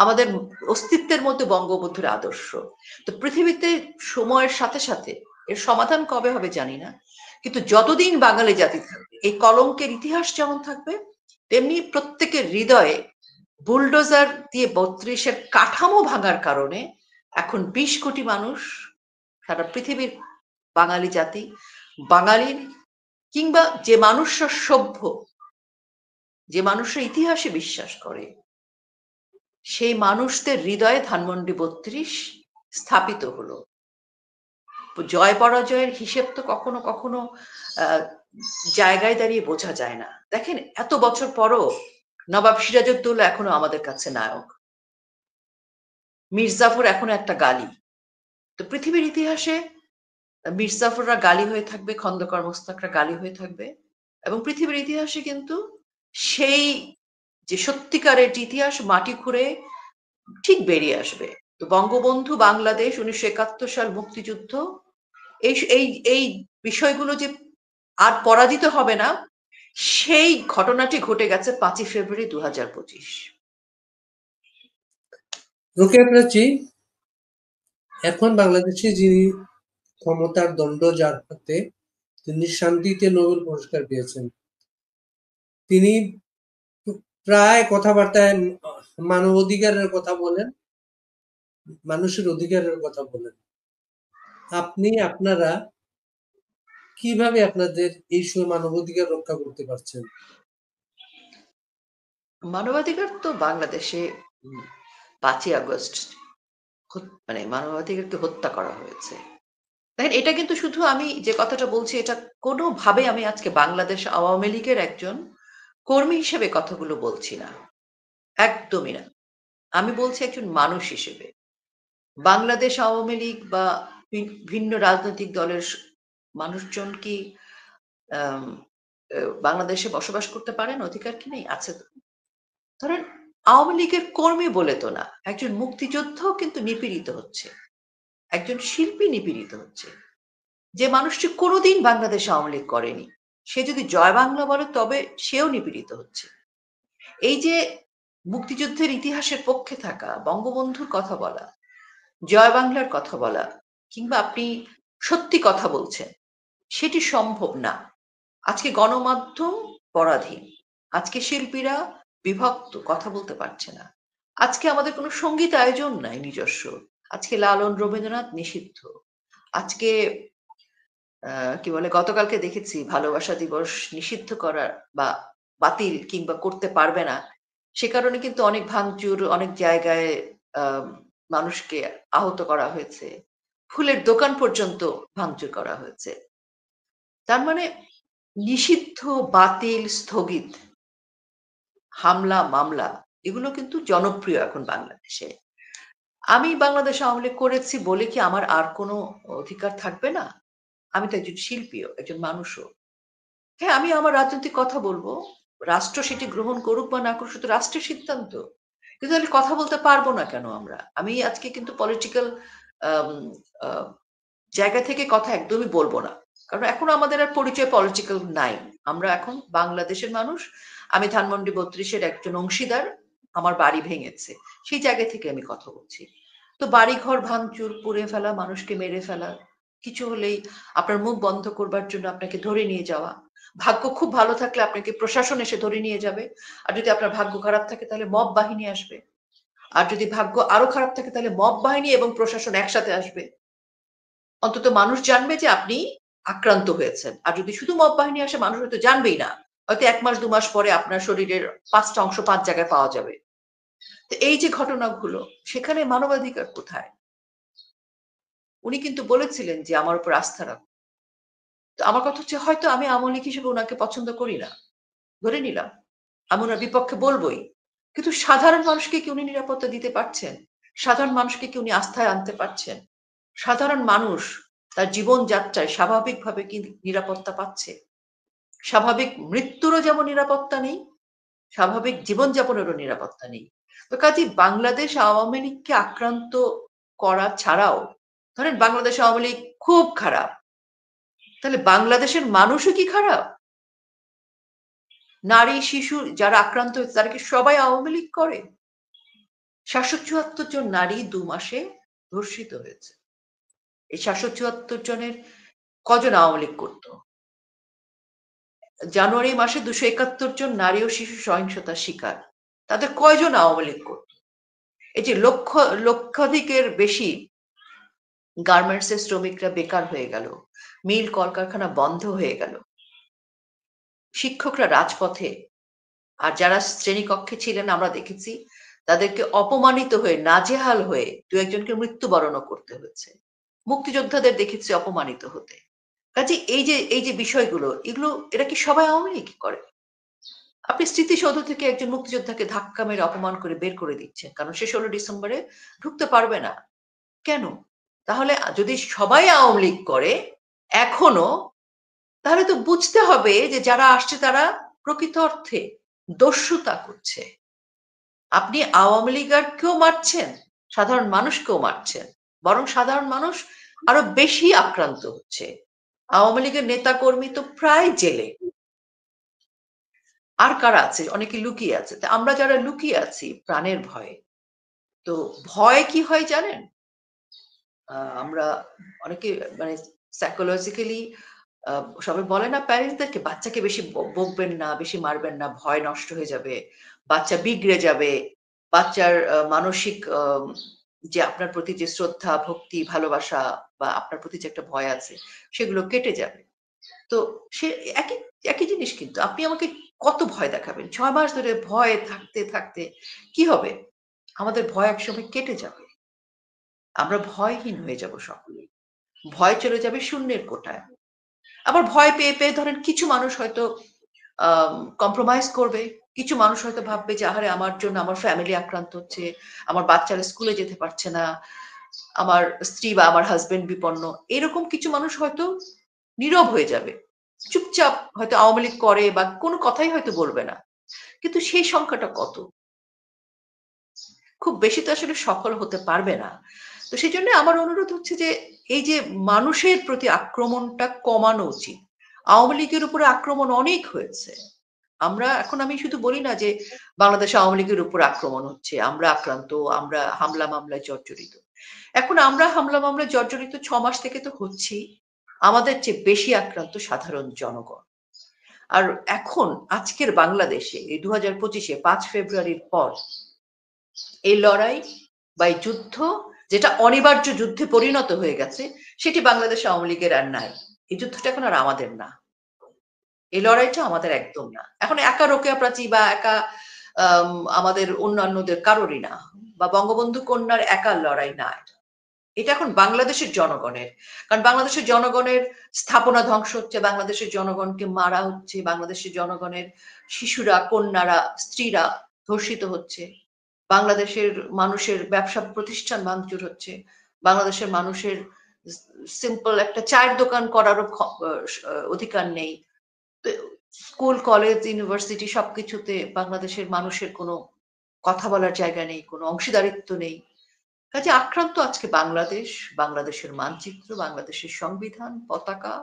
আমাদের অস্তিত্বের মধ্যে বঙ্গবন্ধুর আদর্শ। তো পৃথিবীতে সময়ের সাথে সাথে এর সমাধান কবে হবে জানি না, কিন্তু যতদিন বাঙালি জাতি থাকবে, এই কলঙ্কের ইতিহাস যেমন থাকবে, তেমনি প্রত্যেকের হৃদয়ে বুলডোজার দিয়ে 32-এর কাঠামো ভাঙার কারণে এখন 20 কোটি মানুষ, সারা পৃথিবীর বাঙালি জাতি, বাঙালির কিংবা যে মানুষরা সভ্য, যে মানুষরা ইতিহাসে বিশ্বাস করে, সেই মানুষদের হৃদয়ে ধানমন্ডি 32 স্থাপিত হলো। জয় পরাজয়ের হিসেব তো কখনো কখনো জায়গায় দাঁড়িয়ে বোঝা যায় না। দেখেন এত বছর পরও নবাব সিরাজউদ্দৌলা এখনো আমাদের কাছে নায়ক, মীর জাফর এখনো একটা গালি। তো পৃথিবীর ইতিহাসে মীর জাফররা গালি হয়ে থাকবে, খন্দকার মোস্তাকরা গালি হয়ে থাকবে, এবং পৃথিবীর ইতিহাসে কিন্তু সেই যে সত্যিকারের যে ইতিহাস মাটি খুঁড়ে ঠিক বেরিয়ে আসবে। তো বঙ্গবন্ধু, বাংলাদেশ, 1971 সাল মুক্তিযুদ্ধ, এই এই এই বিষয়গুলো যে আর পরাজিত হবে না, সেই ঘটনাটি ঘটে গেছে 5ই ফেব্রুয়ারি 2025। রোকেয়া প্রাচী, এখন বাংলাদেশে যিনি ক্ষমতার দণ্ড যার হাতে, তিনি শান্তিতে নোবেল পুরস্কার পেয়েছেন। তিনি প্রায় কথাবার্তায় মানবাধিকারের কথা বলেন, মানুষের অধিকারের কথা বলেন। আপনারা কিভাবে আপনাদের এই সময় মানবাধিকার রক্ষা করতে পারছেন? মানবাধিকার তো বাংলাদেশে 5ই আগস্ট মানে মানবাধিকারকে হত্যা করা হয়েছে। দেখেন এটা কিন্তু শুধু আমি যে কথাটা বলছি, এটা কোনোভাবে আমি আজকে বাংলাদেশ আওয়ামী লীগের একজন কর্মী হিসেবে কথাগুলো বলছি না, একদমই না। আমি বলছি একজন মানুষ হিসেবে। বাংলাদেশ আওয়ামী লীগ বা ভিন্ন রাজনৈতিক দলের মানুষজন কি আম বাংলাদেশে বসবাস করতে পারেন? অধিকার কি নেই? আছে তো। ধরেন আওয়ামী লীগের কর্মী বলে তো না। একজন মুক্তিযোদ্ধাও কিন্তু নিপীড়িত হচ্ছে। একজন শিল্পী নিপীড়িত হচ্ছে। যে মানুষটি কোনোদিন বাংলাদেশ আওয়ামী লীগ করেনি। সে যদি জয় বাংলা বলে তবে সেও নিপীড়িত হচ্ছে। এই যে মুক্তিযুদ্ধের ইতিহাসের পক্ষে থাকা, বঙ্গবন্ধুর কথা বলা, জয় বাংলার কথা বলা কিংবা আপনি সত্যি কথা বলছেন, সেটি সম্ভব না। আজকে গণমাধ্যম পরাধীন। আজকে শিল্পীরা বিভক্ত, কথা বলতে পারছে না। আজকে আমাদের কোনো সংগীত আয়োজন নাই নিজস্ব। আজকে লালন, রবীন্দ্রনাথ নিষিদ্ধ। আজকে কি বলে গতকালকে দেখেছি ভালোবাসা দিবস নিষিদ্ধ করার বা বাতিল কিংবা করতে পারবে না। সে কারণে কিন্তু অনেক ভাঙচুর, অনেক জায়গায় আ মানুষকে আহত করা হয়েছে। ফুলের দোকান পর্যন্ত ভাঙচুর করা হয়েছে। তার মানে নিষিদ্ধ, বাতিল, স্থগিত, হামলা, মামলা এগুলো কিন্তু জনপ্রিয় এখন বাংলাদেশে। আমি বাংলাদেশ আওয়ামী লীগ করেছি বলে কি আমার আর কোনো অধিকার থাকবে না? আমি তো একজন শিল্পীও, একজন মানুষও। হ্যাঁ, আমি আমার রাজনৈতিক কথা বলবো। রাষ্ট্র সেটি গ্রহণ করুক বা না করুক সেটা রাষ্ট্রের সিদ্ধান্ত। কিন্তু তাহলে কথা বলতে পারবো না কেন আমরা? আমি আজকে কিন্তু পলিটিক্যাল আম আ জায়গা থেকে কথা একদমই বলব না। কারণ এখন আমাদের আর পরিচয় পলিটিক্যাল নাই। আমরা এখন বাংলাদেশের মানুষ। আমি ধানমন্ডি ৩২ এর একজন অংশীদার। আমার বাড়ি ভেঙেছে। সেই জায়গা থেকে আমি কথা বলছি। তো বাড়িঘর ভাঙচুর, পুড়ে ফেলা, মানুষকে মেরে ফেলা, কিছু হলেই আপনার মুখ বন্ধ করবার জন্য আপনাকে ধরে নিয়ে যাওয়া। ভাগ্য খুব ভালো থাকলে আপনাকে প্রশাসন এসে ধরে নিয়ে যাবে। আর যদি আপনার ভাগ্য খারাপ থাকে তাহলে মব বাহিনী আসবে। আর যদি ভাগ্য আরো খারাপ থাকে তাহলে মব বাহিনী এবং প্রশাসন একসাথে আসবে। অন্তত মানুষ জানবে যে আপনি আক্রান্ত হয়েছেন। আর যদি শুধু মব বাহিনী আসে মানুষ হয়তো জানবেই না। হয়তো ১ মাস ২ মাস পরে আপনার শরীরের ৫ টা অংশ ৫ জায়গায় পাওয়া যাবে। তো এই যে ঘটনাগুলো সেখানে মানবাধিকার কোথায়? উনি কিন্তু বলেছিলেন যে আমার উপর আস্থা রাখুন। তো আমার কথা হচ্ছে হয়তো আমি আওয়ামী লীগ হিসেবে উনাকে পছন্দ করি না। ধরে নিলাম। আমি উনার বিপক্ষে বলবই। কিন্তু সাধারণ মানুষকে কি উনি নিরাপত্তা দিতে পারছেন? সাধারণ মানুষকে কি উনি আস্থায় আনতে পারছেন? সাধারণ মানুষ তার জীবনযাত্রায় স্বাভাবিকভাবে কি নিরাপত্তা পাচ্ছে? স্বাভাবিক মৃত্যুরও যেমন নিরাপত্তা নেই, স্বাভাবিক জীবনযাপনেরও নিরাপত্তা নেই। তো কাজেই বাংলাদেশ আওয়ামী লীগকে আক্রান্ত করা ছাড়াও ধরেন বাংলাদেশ আওয়ামী লীগ খুব খারাপ। তাহলে বাংলাদেশের মানুষও কি খারাপ? নারী, শিশু যারা আক্রান্ত হয়েছে তারা কি সবাই আওয়ামী লীগ করে? ৭৭৪ জন নারী ২ মাসে ধর্ষিত হয়েছে। এই ৭৭৪ জনের কজন আওয়ামী লীগ করত? জানুয়ারি মাসে ২৭১ জন নারী ও শিশু সহিংসতার শিকার। তাদের কয়জন আওয়ামী লীগ করত? এই যে লক্ষাধিকের বেশি গার্মেন্টস এর শ্রমিকরা বেকার হয়ে গেল। মিল কলকারখানা বন্ধ হয়ে গেল। শিক্ষকরা রাজপথে। আর যারা শ্রেণীকক্ষে ছিলেন আমরা দেখেছি তাদেরকে অপমানিত হয়ে নাজেহাল হয়ে ২-১ জনকে মৃত্যুবরণও করতে হয়েছে। মুক্তিযোদ্ধাদের দেখেছি অপমানিত হতে। কাজেই এই যে বিষয়গুলো এগুলো এরা কি সবাই আওয়ামী লীগ করে? আপনি স্মৃতিসৌধ থেকে একজন মুক্তিযোদ্ধাকে ধাক্কা মেরে অপমান করে বের করে দিচ্ছেন। কারণ সে ১৬ ডিসেম্বরে ঢুকতে পারবে না। কেন? তাহলে যদি সবাই আওয়ামী লীগ করে এখনো, তাহলে তো বুঝতে হবে যে যারা আসছে তারা প্রকৃত অর্থে দস্যুতা করছে। আপনি আওয়ামী লীগারকেও মারছেন, সাধারণ মানুষকেও মারছেন। বরং সাধারণ মানুষ আরো বেশি আক্রান্ত হচ্ছে। আওয়ামী লীগের নেতাকর্মী তো প্রায় জেলে। আর কারা আছে? অনেকে লুকিয়ে আছে। তা আমরা যারা লুকিয়ে আছি প্রাণের ভয়ে, তো ভয় কি হয় জানেন? আমরা অনেকে মানে সাইকোলজিক্যালি আ সবাই বলে না প্যারেন্টসদেরকে বাচ্চাকে বেশি বকবেন না, বেশি মারবেন না, ভয় নষ্ট হয়ে যাবে। বাচ্চা বিগড়ে যাবে। বাচ্চার মানসিক যে আপনার প্রতি যে শ্রদ্ধা, ভক্তি, ভালোবাসা বা আপনার প্রতি যে একটা ভয় আছে সেগুলো কেটে যাবে। তো সে একই একই জিনিস কিন্তু। আপনি আমাকে কত ভয় দেখাবেন? ৬ মাস ধরে ভয়ে থাকতে, থাকতে কি হবে? আমাদের ভয় একসময় কেটে যাবে। আমরা ভয়হীন হয়ে যাব সকলেই। ভয় চলে যাবে শূন্যের কোঠায়। আবার ভয় পেয়ে ধরেন কিছু মানুষ হয়তো কম্প্রোমাইজ করবে। কিছু মানুষ হয়তো ভাববে যে আহারে আমার জন্য আমার ফ্যামিলি আক্রান্ত হচ্ছে, আমার বাচ্চারা স্কুলে যেতে পারছে না, আমার স্ত্রী বা আমার হাসব্যান্ড বিপন্ন। এরকম কিছু মানুষ হয়তো নীরব হয়ে যাবে। চুপচাপ হয়তো আওয়ামী লীগ করে বা কোনো কথাই হয়তো বলবে না। কিন্তু সেই সংখ্যাটা কত? খুব বেশি তো আসলে সফল হতে পারবে না। তো সেজন্য আমার অনুরোধ হচ্ছে যে এই যে মানুষের প্রতি আক্রমণটা কমানো উচিত। আওয়ামী লীগের উপরে আক্রমণ অনেক হয়েছে। আমি শুধু বলি না যে বাংলাদেশে আওয়ামী লীগের উপর আক্রমণ হচ্ছে, আমরা আক্রান্ত, আমরা হামলা মামলায় জর্জরিত। এখন আমরা হামলা মামলায় জর্জরিত ৬ মাস থেকে তো হচ্ছি। আমাদের চেয়ে বেশি আক্রান্ত সাধারণ জনগণ। আর এখন আজকের বাংলাদেশে এই ২০২৫ ৫ ফেব্রুয়ারির পর এই লড়াই বা এই যুদ্ধ যেটা অনিবার্য যুদ্ধে পরিণত হয়ে গেছে, সেটি বাংলাদেশ আওয়ামী লীগের আর নাই। এই যুদ্ধটা এখন আর আমাদের না। এই লড়াইটা আমাদের একদম না। এখন একা রোকেয়া প্রাচী বা একা আমাদের অন্যান্যদের কারোরই না, বা বঙ্গবন্ধু কন্যার একার লড়াই না। এটা এখন বাংলাদেশের জনগণের। কারণ বাংলাদেশের জনগণের স্থাপনা ধ্বংস হচ্ছে, বাংলাদেশের জনগণকে মারা হচ্ছে, বাংলাদেশের জনগণের শিশুরা, কন্যারা, স্ত্রীরা ধর্ষিত হচ্ছে। বাংলাদেশের মানুষের ব্যবসা প্রতিষ্ঠান ভাঙচুর হচ্ছে। বাংলাদেশের মানুষের সিম্পল একটা চায়ের দোকান করারও অধিকার নেই। স্কুল, কলেজ, ইউনিভার্সিটি সবকিছুতে বাংলাদেশের মানুষের কোনো কথা বলার জায়গা নেই, কোনো অংশীদারিত্ব নেই। কাজে আক্রান্ত আজকে বাংলাদেশ, বাংলাদেশের মানচিত্র, বাংলাদেশের সংবিধান, পতাকা,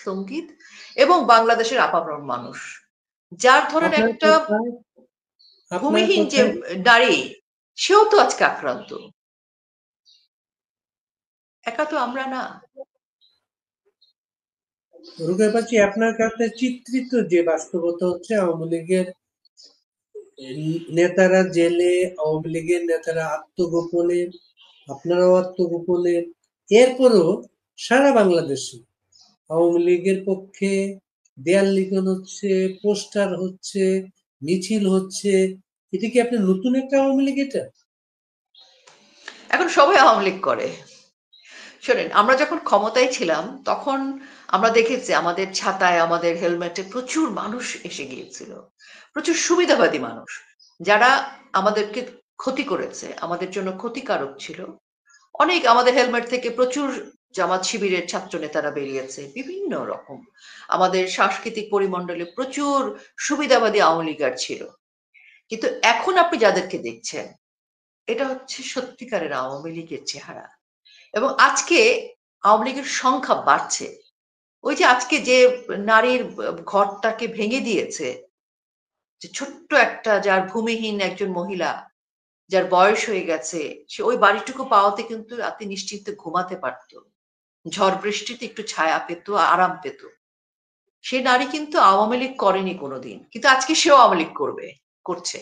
সঙ্গীত এবং বাংলাদেশের আপামর মানুষ। যার ধরেন আপনার একটা কথায় আপনার ভূমিহীন যে কথায় নারী, সেও তো আজকে আক্রান্ত। একা তো আমরা না। রুকেয়া প্রাচী, আপনার কাছে চিত্রিত যে বাস্তবতা হচ্ছে আওয়ামী লীগের নেতারা জেলে, আওয়ামী লীগের নেতারা আত্মগোপনে, আপনারাও আত্মগোপনে, এরপরও সারা বাংলাদেশে আওয়ামী লীগের পক্ষে দেয়াল লিখন হচ্ছে, পোস্টার হচ্ছে, মিছিল হচ্ছে। এটা কি আপনি নতুন একটা আওয়ামী লীগ এটা? এখন সবাই আওয়ামী লীগ করে। শোনেন, আমরা যখন ক্ষমতায় ছিলাম তখন আমরা দেখেছি আমাদের ছাতায়, আমাদের হেলমেটে প্রচুর মানুষ এসে গিয়েছিল। প্রচুর সুবিধাবাদী মানুষ, যারা আমাদেরকে ক্ষতি করেছে, আমাদের জন্য ক্ষতিকারক ছিল। অনেক আমাদের হেলমেট থেকে প্রচুর জামাত শিবিরের ছাত্র নেতারা বেরিয়েছে, বিভিন্ন রকম। আমাদের সাংস্কৃতিক পরিমণ্ডলে প্রচুর সুবিধাবাদী আওয়ামী লীগার ছিল। কিন্তু এখন আপনি যাদেরকে দেখছেন, এটা হচ্ছে সত্যিকারের আওয়ামী লীগের চেহারা। এবং আজকে আওয়ামী লীগের সংখ্যা বাড়ছে। ওই যে আজকে যে নারীর ঘরটাকে ভেঙে দিয়েছে, যে ছোট্ট একটা, যার ভূমিহীন একজন মহিলা, যার বয়স হয়ে গেছে, সে ওই বাড়িটুকু পাওয়াতে কিন্তু রাতে নিশ্চিন্তে ঘুমাতে পারতো, ঝড় বৃষ্টিতে একটু ছায়া পেত, আরাম পেত। সে নারী কিন্তু আওয়ামী লীগ করেনি কোনোদিন, কিন্তু আজকে সেও আওয়ামী লীগ করছে।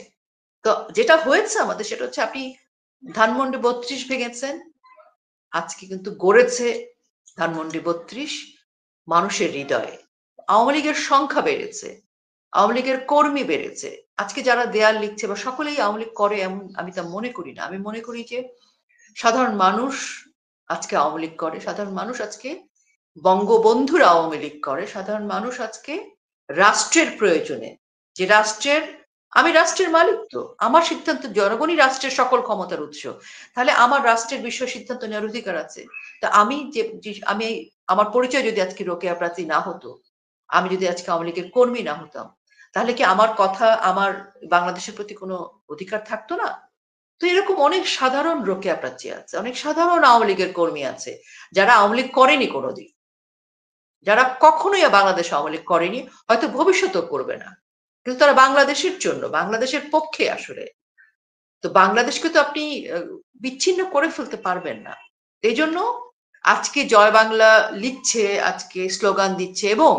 তো যেটা হয়েছে আমাদের, সেটা হচ্ছে আপনি ধানমন্ডি ৩২ ভেঙেছেন, আজকে কিন্তু গড়েছে ধানমন্ডি ৩২ মানুষের হৃদয়ে। আওয়ামী লীগের সংখ্যা বেড়েছে, আওয়ামী লীগের কর্মী বেড়েছে। আজকে যারা দেয়াল লিখছে বা সকলেই আওয়ামী লীগ করে এমন আমি তা মনে করি না। আমি মনে করি যে সাধারণ মানুষ আজকে আওয়ামী লীগ করে, সাধারণ মানুষ আজকে বঙ্গবন্ধুর আওয়ামী লীগ করে, সাধারণ মানুষ আজকে রাষ্ট্রের প্রয়োজনে, যে রাষ্ট্রের, আমি রাষ্ট্রের মালিক, তো আমার সিদ্ধান্ত, জনগণই রাষ্ট্রের সকল ক্ষমতার উৎস। তাহলে আমার রাষ্ট্রের বিষয়ে সিদ্ধান্ত নেওয়ার অধিকার আছে। তা আমি আমি আমার পরিচয় যদি আজকে রোকেয়া প্রাচী না হতো, আমি যদি আজকে আওয়ামী লীগের কর্মী না হতাম, তাহলে কি আমার কথা, আমার বাংলাদেশের প্রতি কোনো অধিকার থাকতো না? তো এরকম অনেক সাধারণ রোকেয়া প্রাচী আছে, অনেক সাধারণ আওয়ামী লীগের কর্মী আছে, যারা আওয়ামী লীগ করেনি কোনোদিন, যারা কখনোই বাংলাদেশ আওয়ামী লীগ করেনি, হয়তো ভবিষ্যতেও করবে না। কিন্তু তারা বাংলাদেশের জন্য, বাংলাদেশের পক্ষে আসলে। তো বাংলাদেশকে তো আপনি বিচ্ছিন্ন করে ফেলতে পারবেন না। এই জন্য আজকে জয় বাংলা লিখছে, আজকে স্লোগান দিচ্ছে, এবং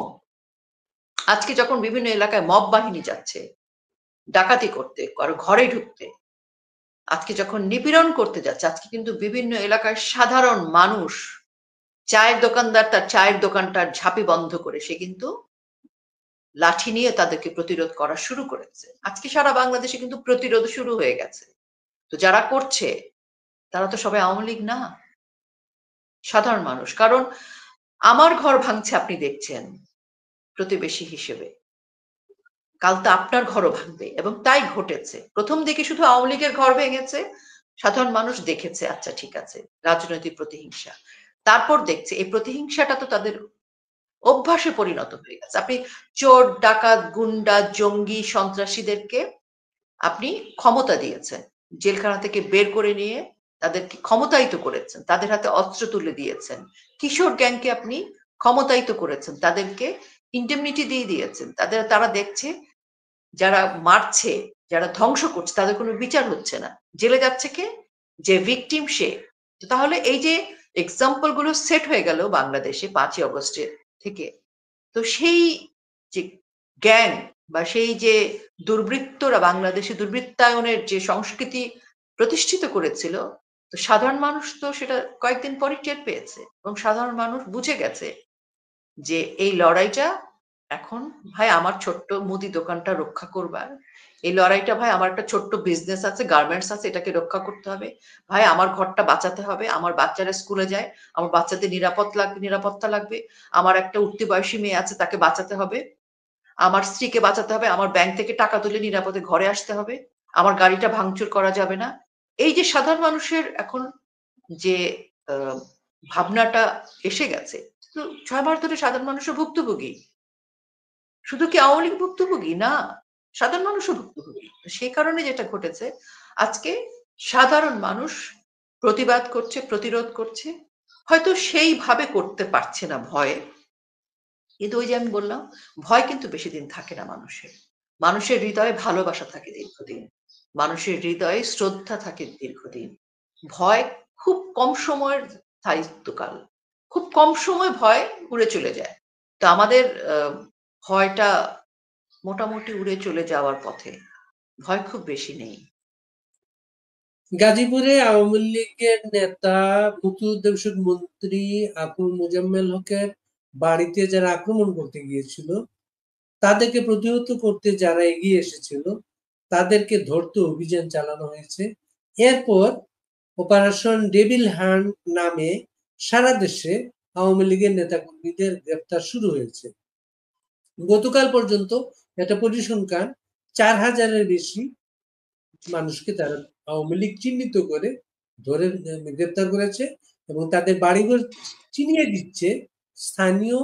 আজকে যখন বিভিন্ন এলাকায় মব বাহিনী যাচ্ছে ডাকাতি করতে, কারো ঘরে ঢুকতে, আজকে যখন নিপীড়ন করতে যাচ্ছে, আজকে কিন্তু বিভিন্ন এলাকার সাধারণ মানুষ, চায়ের দোকানদার তার চায়ের দোকানটার ঝাঁপি বন্ধ করে সে কিন্তু লাঠি নিয়ে তাদেরকে প্রতিরোধ করা শুরু করেছে। আজকে সারা বাংলাদেশে কিন্তু প্রতিরোধ শুরু হয়ে গেছে। তো যারা করছে তারা তো সবাই আওয়ামী লীগ না, সাধারণ মানুষ। কারণ আমার ঘর ভাঙছে আপনি দেখছেন প্রতিবেশী হিসেবে, কাল তো আপনার ঘরও ভাঙবে, এবং তাই ঘটেছে। প্রথম দিকে শুধু আওয়ামী লীগের ঘর ভেঙেছে, সাধারণ মানুষ দেখেছে আচ্ছা ঠিক আছে রাজনৈতিক প্রতিহিংসা। তারপর দেখছে এই প্রতিহিংসাটা তো তাদের অভ্যাসে পরিণত হয়ে গেছে। আপনি চোর, ডাকাত, গুন্ডা, জঙ্গি, সন্ত্রাসীদেরকে আপনি ক্ষমতা দিয়েছেন। জেলখানা থেকে বের করে নিয়ে তাদেরকে ক্ষমতায়িত করেছেন। তাদের হাতে অস্ত্র তুলে দিয়েছেন। কিশোর গ্যাংকে আপনি ক্ষমতায়িত করেছেন। তাদেরকে ইন্ডেমনিটি দিয়ে দিয়েছেন। তারা দেখছে যারা মারছে, যারা ধ্বংস করছে তাদের কোনো বিচার হচ্ছে না। জেলে যাচ্ছে কে? যে ভিকটিম সে। তাহলে এই যে এক্সাম্পল গুলো সেট হয়ে গেল বাংলাদেশে 5ই অগস্টের থেকে। তো সেই যে গ্যাং বা সেই যে দুর্বৃত্তরা বাংলাদেশে দুর্বৃত্তায়নের যে সংস্কৃতি প্রতিষ্ঠিত করেছিল, তো সাধারণ মানুষ তো সেটা কয়েকদিন পরে টের পেয়েছে, এবং সাধারণ মানুষ বুঝে গেছে যে এই লড়াইটা এখন ভাই আমার ছোট্ট মুদি দোকানটা রক্ষা করবার, এই লড়াইটা ভাই আমার একটা ছোট্ট বিজনেস আছে, গার্মেন্টস আছে, এটাকে রক্ষা করতে হবে। ভাই আমার ঘরটা বাঁচাতে হবে, আমার বাচ্চারা স্কুলে যায়, আমার বাচ্চাদের নিরাপত্তা লাগবে, আমার একটা উঠতি বয়সী মেয়ে আছে তাকে বাঁচাতে হবে, আমার স্ত্রীকে বাঁচাতে হবে, আমার ব্যাংক থেকে টাকা তুলে নিরাপদে ঘরে আসতে হবে, আমার গাড়িটা ভাঙচুর করা যাবে না। এই যে সাধারণ মানুষের এখন যে আহ, ভাবনাটা এসে গেছে, তো 6 মাস ধরে সাধারণ মানুষও ভুক্তভোগী। শুধু কি আওয়ামী লীগ ভুক্তভোগী না, সাধারণ মানুষও ভুক্তভোগী। সেই কারণে যেটা ঘটেছে, আজকে সাধারণ মানুষ প্রতিবাদ করছে, প্রতিরোধ করছে, হয়তো সেইভাবে করতে পারছে না ভয়ে, কিন্তু ওই যে আমি বললাম ভয় কিন্তু বেশি দিন থাকে না মানুষের। মানুষের হৃদয়ে ভালোবাসা থাকে দীর্ঘদিন, মানুষের হৃদয়ে শ্রদ্ধা থাকে দীর্ঘদিন। ভয় খুব কম সময়ের স্থায়িত্বকাল, খুব কম সময় ভয় উড়ে চলে যায়। তো আমাদের ভয়টা মোটামুটি উড়ে চলে যাওয়ার পথে, ভয় খুব বেশি নেই। গাজীপুরে আওয়ামী লীগের নেতা মুক্তিযোদ্ধা মন্ত্রী আবুল মোজাম্মেল হকের বাড়িতে যারা আক্রমণ করতে গিয়েছিল, তাদেরকে প্রতিহত করতে যারা এগিয়ে এসেছিল তাদেরকে ধরতে অভিযান চালানো হয়েছে। এরপর অপারেশন ডেভিল হান্ট নামে সারা দেশে আওয়ামী লীগের নেতাকর্মীদের গ্রেফতার শুরু হয়েছে। গতকাল পর্যন্ত এটা পরিসংখ্যান 4,000-এর বেশি মানুষকে তারা আওয়ামী লীগ চিহ্নিত করে ধরে গ্রেপ্তার করেছে, এবং তাদের বাড়িঘর চিনিয়ে দিচ্ছে স্থানীয়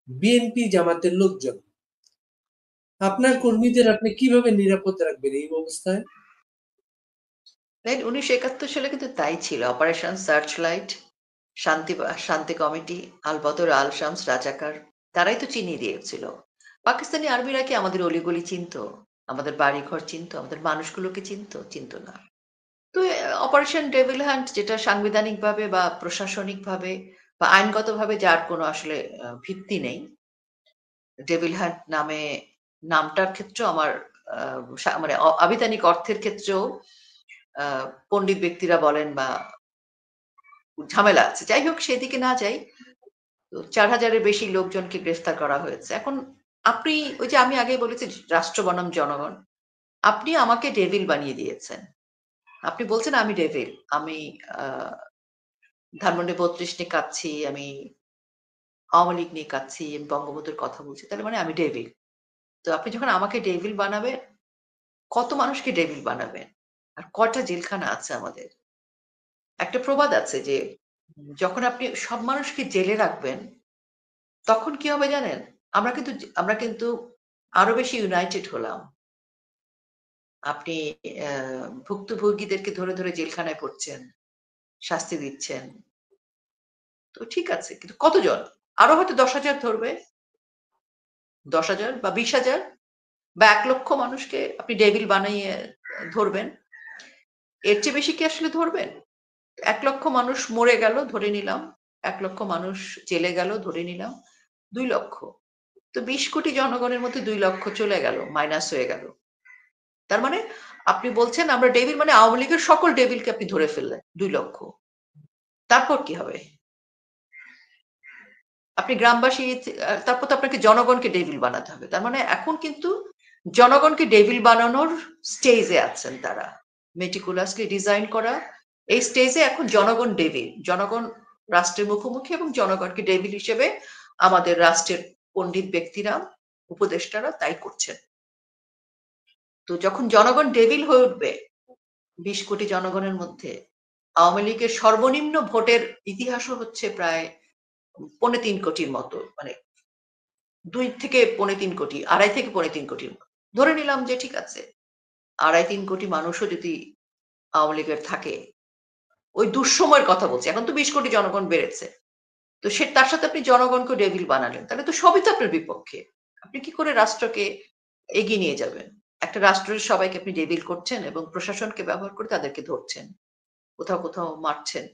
বিএনপি জামাতের লোকজন। আপনার কর্মীদের আপনি কিভাবে নিরাপদ রাখবেন এই অবস্থায়? 1971 সালে কিন্তু তাই ছিল। অপারেশন সার্চ লাইট, শান্তি কমিটি, আল বদর, আল শামস, রাজাকার, তারাই তো চিনিয়ে দিয়েছিল। পাকিস্তানি আর্মিরা কি আমাদের অলিগলি চিনতো, আমাদের বাড়িঘর চিনতো, আমাদের মানুষগুলোকে চিনতো না। তো অপারেশন ডেভিল হান্ট, যেটা সাংবিধানিকভাবে বা প্রশাসনিকভাবে বা আইনগতভাবে যার কোনো আসলে ভিত্তি নেই, ডেভিল হান্ট নামে নামটার ক্ষেত্রেও আমার মানে আবিধানিক অর্থের ক্ষেত্রেও পণ্ডিত ব্যক্তিরা বলেন বা ঝামেলা আছে। যাই হোক, সেদিকে না যাই। তো 4,000-এর বেশি লোকজনকে গ্রেফতার করা হয়েছে। এখন আপনি ওই যে আমি আগেই বলেছি রাষ্ট্র বনাম জনগণ, আপনি আমাকে ডেভিল বানিয়ে দিয়েছেন। আপনি বলছেন আমি ডেভিল, আমি ধানমন্ডি 32 নিয়ে কাঁদছি, আমি আওয়ামী লীগ নিয়ে কাঁদছি, আমি বঙ্গবন্ধুর কথা বলছি, তাহলে মানে আমি ডেভিল। তো আপনি যখন আমাকে ডেভিল বানাবেন, কত মানুষকে ডেভিল বানাবেন? আর কটা জেলখানা আছে আমাদের? একটা প্রবাদ আছে যে যখন আপনি সব মানুষকে জেলে রাখবেন, তখন কি হবে জানেন? আমরা কিন্তু আরো বেশি ইউনাইটেড হলাম। আপনি ভুক্তভোগীদেরকে ধরে জেলখানায় পড়ছেন, শাস্তি দিচ্ছেন। তো ঠিক আছে, কিন্তু কতজন? আরো হয়তো 10,000 ধরবে, 10,000 বা 20,000 বা 1,00,000 মানুষকে আপনি ডেভিল বানিয়ে ধরবেন। এর চেয়ে বেশি কি আসলে ধরবেন? 1,00,000 মানুষ মরে গেল ধরে নিলাম, 1,00,000 মানুষ জেলে গেল ধরে নিলাম, 2,00,000। তো 20 কোটি জনগণের মধ্যে 2,00,000 চলে গেল, মাইনাস হয়ে গেল। তার মানে আপনি বলছেন আমরা ডেভিল, মানে আওয়ামী লীগের সকল ডেভিলকে আপনি ধরে ফেললেন 2,00,000। তারপর কি হবে? আপনি গ্রামবাসী, তারপর তো আপনাকে জনগণকে ডেভিল বানাতে হবে। তার মানে এখন কিন্তু জনগণকে ডেভিল বানানোর স্টেজে আছেন তারা। মেটিকুলাসলি ডিজাইন করা এই স্টেজে এখন জনগণ ডেভিল। জনগণ রাষ্ট্রের মুখোমুখি, এবং জনগণকে ডেভিল হিসেবে আমাদের রাষ্ট্রের পণ্ডিত ব্যক্তিরা, উপদেষ্টারা তাই করছেন। তো যখন জনগণ ডেভিল হয়ে উঠবে ২০ কোটি জনগণের মধ্যে, আওয়ামী লীগের সর্বনিম্ন ভোটের ইতিহাসও হচ্ছে প্রায় ৩.৫ কোটির মতো, মানে ২ থেকে ৩.৫ কোটি, ২.৫ থেকে ৩.৫ কোটির মতো। ধরে নিলাম যে ঠিক আছে, ২.৫-৩ কোটি মানুষও যদি আওয়ামী লীগের থাকে, ওই দুঃসময়ের কথা বলছি। এখন তো ২০ কোটি জনগণ বেড়েছে। তো তার সাথে আপনি জনগণকে ডেভিল বানালেন। তাহলে তো সবই তো আপনার বিপক্ষে। আপনি কি করে রাষ্ট্রকে এগিয়ে নিয়ে যাবেন? একটা রাষ্ট্রের সবাইকে আপনি ডেভিল করছেন এবং প্রশাসনকে ব্যবহার করে তাদেরকে ধরছেন। কোথাও, কোথাও মারছেন।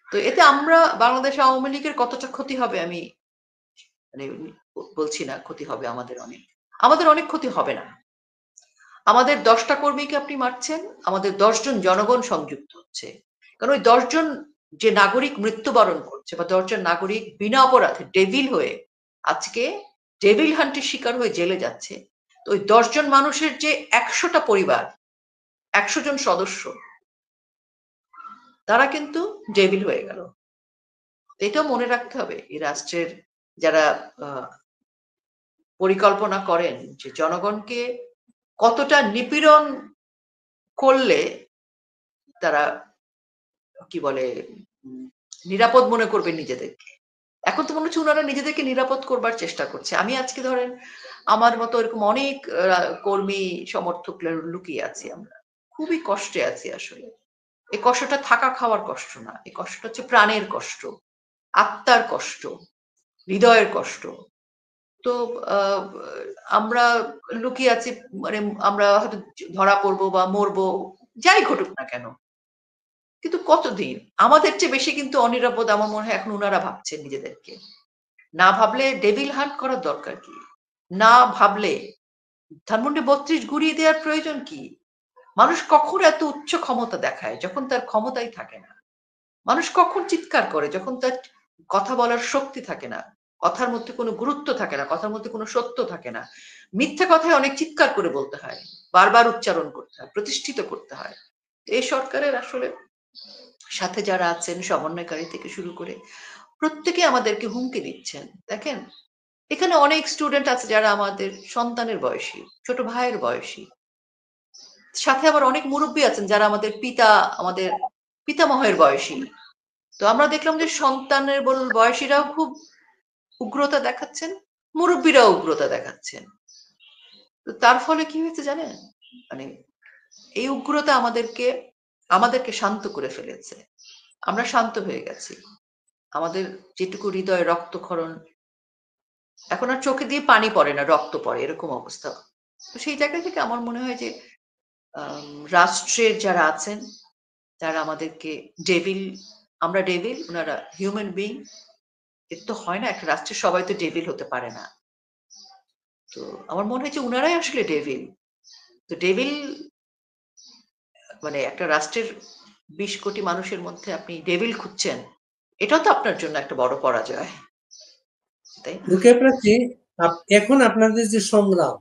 তো এতে আমরা বাংলাদেশ আওয়ামী লীগের কতটা ক্ষতি হবে আমি মানে বলছি না ক্ষতি হবে আমাদের অনেক। আমাদের অনেক ক্ষতি হবে না। আমাদের ১০ টা কর্মীকে আপনি মারছেন, আমাদের ১০ জন জনগণ সংযুক্ত হচ্ছে। কারণ ওই ১০ জন যে নাগরিক মৃত্যুবরণ করছে বা ১০ জন নাগরিক বিনা অপরাধে ডেভিল হয়ে আজকে ডেভিল হান্টের শিকার হয়ে জেলে যাচ্ছে। তো ওই ১০ জন মানুষের যে ১০০ টা পরিবার, ১০০ জন সদস্য, তারা কিন্তু ডেভিল হয়ে গেল। এটাও মনে রাখতে হবে এই রাষ্ট্রের যারা আ পরিকল্পনা করেন যে জনগণকে কতটা নিপীড়ন করলে তারা কি বলে উম নিরাপদ মনে করবেন নিজেদেরকে। এখন তো মনে হচ্ছে উনারা নিজেদেরকে নিরাপদ করবার চেষ্টা করছে। আমি আজকে ধরেন আমার মতো এরকম অনেক কর্মী সমর্থক লুকিয়ে আছি আমরা। খুবই কষ্টে আছি আসলে। এই কষ্টটা থাকা খাওয়ার কষ্ট না। এই কষ্টটা হচ্ছে প্রাণের কষ্ট, আত্মার কষ্ট, হৃদয়ের কষ্ট। তো আ আমরা লুকিয়ে আছি, মানে আমরা হয়তো ধরা পড়বো বা মরবো, যাই ঘটুক না কেন। কিন্তু কতদিন? আমাদের চেয়ে বেশি কিন্তু অনিরাপদ আমার মনে হয় এখন উনারা ভাবছেন নিজেদেরকে। না ভাবলে ডেভিল হান্ট করার দরকার কি? না ভাবলে ধানমন্ডি ৩২ গুঁড়িয়ে দেওয়ার প্রয়োজন কি? মানুষ কখন এত উচ্চ ক্ষমতা দেখায়? যখন তার ক্ষমতাই থাকে না। মানুষ কখন চিৎকার করে? যখন তার কথা বলার শক্তি থাকে না। কথার মধ্যে কোনো গুরুত্ব থাকে না। কথার মধ্যে কোনো সত্য থাকে না। মিথ্যা কথায় অনেক চিৎকার করে বলতে হয়। বারবার উচ্চারণ করতে হয়। প্রতিষ্ঠিত করতে হয়। এই সরকারের আসলে সাথে যারা আছেন সমন্বয়কারী থেকে শুরু করে প্রত্যেকে আমাদেরকে হুমকি দিচ্ছেন। দেখেন, এখানে অনেক স্টুডেন্ট আছে যারা আমাদের সন্তানের বয়সী, ছোট ভাইয়ের বয়সী। সাথে আবার অনেক মুরুব্বি আছেন যারা আমাদের আমাদের পিতামহের বয়সী। তো আমরা দেখলাম যে সন্তানের বয়সীরাও খুব উগ্রতা দেখাচ্ছেন, মুরুব্বিরাও উগ্রতা দেখাচ্ছেন। তো তার ফলে কি হয়েছে জানেন? মানে এই উগ্রতা আমাদেরকে শান্ত করে ফেলেছে। আমরা শান্ত হয়ে গেছি। আমাদের যেটুকু হৃদয়ে রক্তক্ষরণ, এখন আর চোখে দিয়ে পানি পড়ে না, রক্ত পড়ে, এরকম অবস্থা। তো সেই জায়গা থেকে আমার মনে হয় যে রাষ্ট্রের যারা আছেন তারা আমাদেরকে ডেভিল, আমরা ডেভিল, উনারা হিউম্যান বিইং। এর তো হয় না, একটা রাষ্ট্রের সবাই তো ডেভিল হতে পারে না। তো আমার মনে হয় যে উনারাই আসলে ডেভিল। তো ডেভিল মানে একটা রাষ্ট্রের ২০ কোটি মানুষের মধ্যে আপনি ডেভিল খুঁজছেন, এটাও তো আপনার জন্য একটা বড় পরাজয়। তাই না? রোকেয়া প্রাচী, এখন আপনাদের যে সংগ্রাম,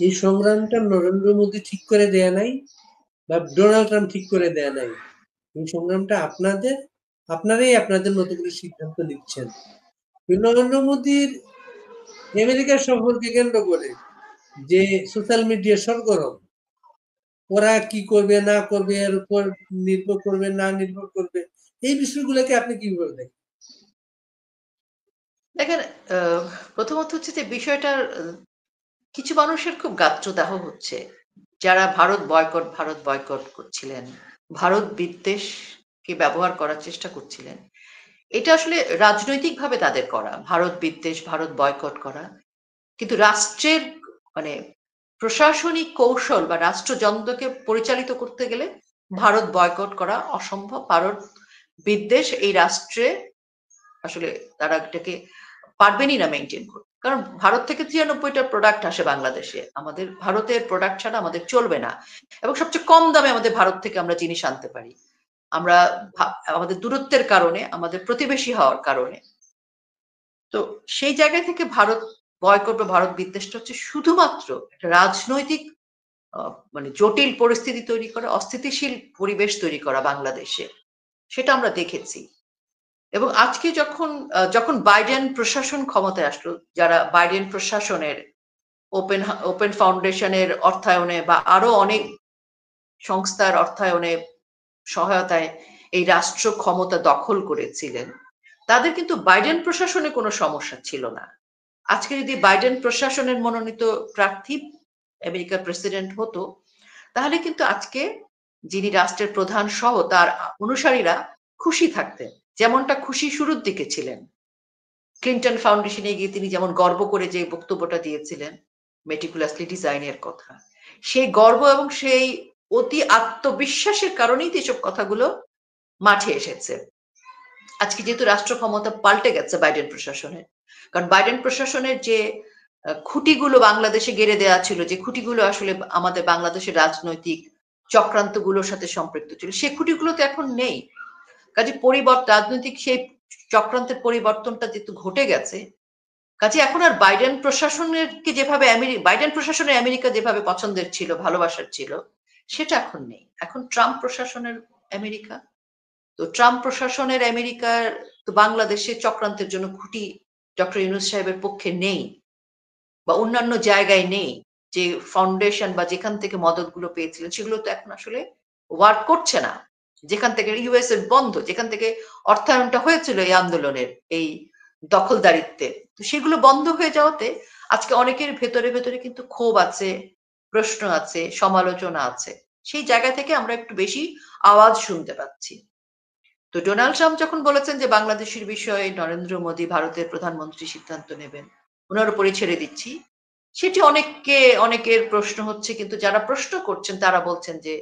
এই সংগ্রামটা নরেন্দ্র মোদী ঠিক করে দেয়া নাই বা ডোনাল্ড ট্রাম্প ঠিক করে দেয়া নাই। এই সংগ্রামটা আপনারাই আপনাদের মতো করে সিদ্ধান্ত নিচ্ছেন। নরেন্দ্র মোদীর আমেরিকা সফরকে কেন্দ্র করে যে সোশ্যাল মিডিয়া সরগরম, ওরা কি করবে না করবে এর উপর নির্ভর করবে না নির্ভর করবে, এই বিষয়গুলোকে আপনি কিভাবে দেখেন? দেখেন, প্রথমত হচ্ছে যে বিষয়টার কিছু মানুষের খুব গাত্রদাহ হচ্ছে। যারা ভারত বয়কট করছিলেন, ভারত বিদ্বেষকে ব্যবহার করার চেষ্টা করছিলেন। এটা আসলে রাজনৈতিকভাবে তাদের করা। ভারত বিদ্বেষ, ভারত বয়কট করা। কিন্তু রাষ্ট্রের মানে প্রশাসনিক কৌশল বা রাষ্ট্রযন্ত্রকে পরিচালিত করতে গেলে ভারত বয়কট করা অসম্ভব। ভারত বিদ্বেষ এই রাষ্ট্রে আসলে তারা এটাকে পারবেনই না মেইনটেইন করতে। কারণ ভারত থেকে ৯৩ টা প্রোডাক্ট আসে বাংলাদেশে। আমাদের ভারতের প্রোডাক্ট ছাড়া আমাদের চলবে না। এবং সবচেয়ে কম দামে আমাদের ভারত থেকে আমরা জিনিস আনতে পারি। আমরা আমাদের দূরত্বের কারণে, আমাদের প্রতিবেশী হওয়ার কারণে। তো সেই জায়গা থেকে ভারত বয়কট বা ভারত বিদ্বেষটা হচ্ছে শুধুমাত্র একটা রাজনৈতিক আ মানে জটিল পরিস্থিতি তৈরি করা, অস্থিতিশীল পরিবেশ তৈরি করা বাংলাদেশে। সেটা আমরা দেখেছি। এবং আজকে যখন বাইডেন প্রশাসন ক্ষমতায় আসলো, যারা বাইডেন প্রশাসনের ওপেন ফাউন্ডেশনের অর্থায়নে বা আরো অনেক সংস্থার অর্থায়নে সহায়তায় এই রাষ্ট্র ক্ষমতা দখল করেছিলেন, তাদের কিন্তু বাইডেন প্রশাসনে কোনো সমস্যা ছিল না। আজকে যদি বাইডেন প্রশাসনের মনোনীত প্রার্থী আমেরিকার প্রেসিডেন্ট হতো, তাহলে কিন্তু আজকে যিনি রাষ্ট্রের প্রধান সহ তার অনুসারীরা খুশি থাকতেন, যেমনটা খুশি শুরুর দিকে ছিলেন। ক্লিন্টন ফাউন্ডেশনে গিয়ে তিনি যেমন গর্ব করে যে বক্তব্যটা দিয়েছিলেন মেটিকুলাসলি ডিজাইনের কথা, সেই গর্ব এবং সেই অতি আত্মবিশ্বাসের কারণেই তো এসব কথাগুলো মাঠে এসেছে। আজকে যেহেতু রাষ্ট্র ক্ষমতা পাল্টে গেছে বাইডেন প্রশাসনের, কারণ বাইডেন প্রশাসনের যে খুঁটিগুলো বাংলাদেশে গেড়ে দেওয়া ছিল, যে খুঁটিগুলো আসলে আমাদের বাংলাদেশের রাজনৈতিক চক্রান্তগুলোর সাথে সম্পৃক্ত ছিল, সেই খুঁটিগুলো তো এখন নেই। কাজে রাজনৈতিক সেই চক্রান্তের পরিবর্তনটা যেহেতু ঘটে গেছে, কাজে এখন আর বাইডেন প্রশাসনেরকে যেভাবে বাইডেন প্রশাসনের আমেরিকা যেভাবে পছন্দের ছিল, ভালোবাসার ছিল, সেটা এখন নেই। এখন ট্রাম্প প্রশাসনের আমেরিকা। তো ট্রাম্প প্রশাসনের আমেরিকার তো বাংলাদেশে চক্রান্তের জন্য খুঁটি ডক্টর ইউনূস সাহেবের পক্ষে নেই, বা অন্যান্য জায়গায় নেই। যে ফাউন্ডেশন বা যেখান থেকে মদতগুলো পেয়েছিলেন সেগুলো তো এখন আসলে ওয়ার্ক করছে না। যেখান থেকে ইউএস এর বন্ধ, যেখান থেকে অর্থায়নটা হয়েছিল এই আন্দোলনের, এই দখলদারিত্বে, তো সেগুলো বন্ধ হয়ে যাওয়াতে আজকে অনেকের ভেতরে ভেতরে কিন্তু ক্ষোভ আছে, প্রশ্ন আছে, সমালোচনা আছে। সেই জায়গা থেকে আমরা একটু বেশি আওয়াজ শুনতে পাচ্ছি। তো ডোনাল্ড ট্রাম্প যখন বলেছেন যে বাংলাদেশের বিষয়ে নরেন্দ্র মোদী ভারতের প্রধানমন্ত্রী সিদ্ধান্ত নেবেন, ওনার উপরে ছেড়ে দিচ্ছি, সেটি অনেকের প্রশ্ন হচ্ছে, কিন্তু যারা প্রশ্ন করছেন তারা বলছেন যে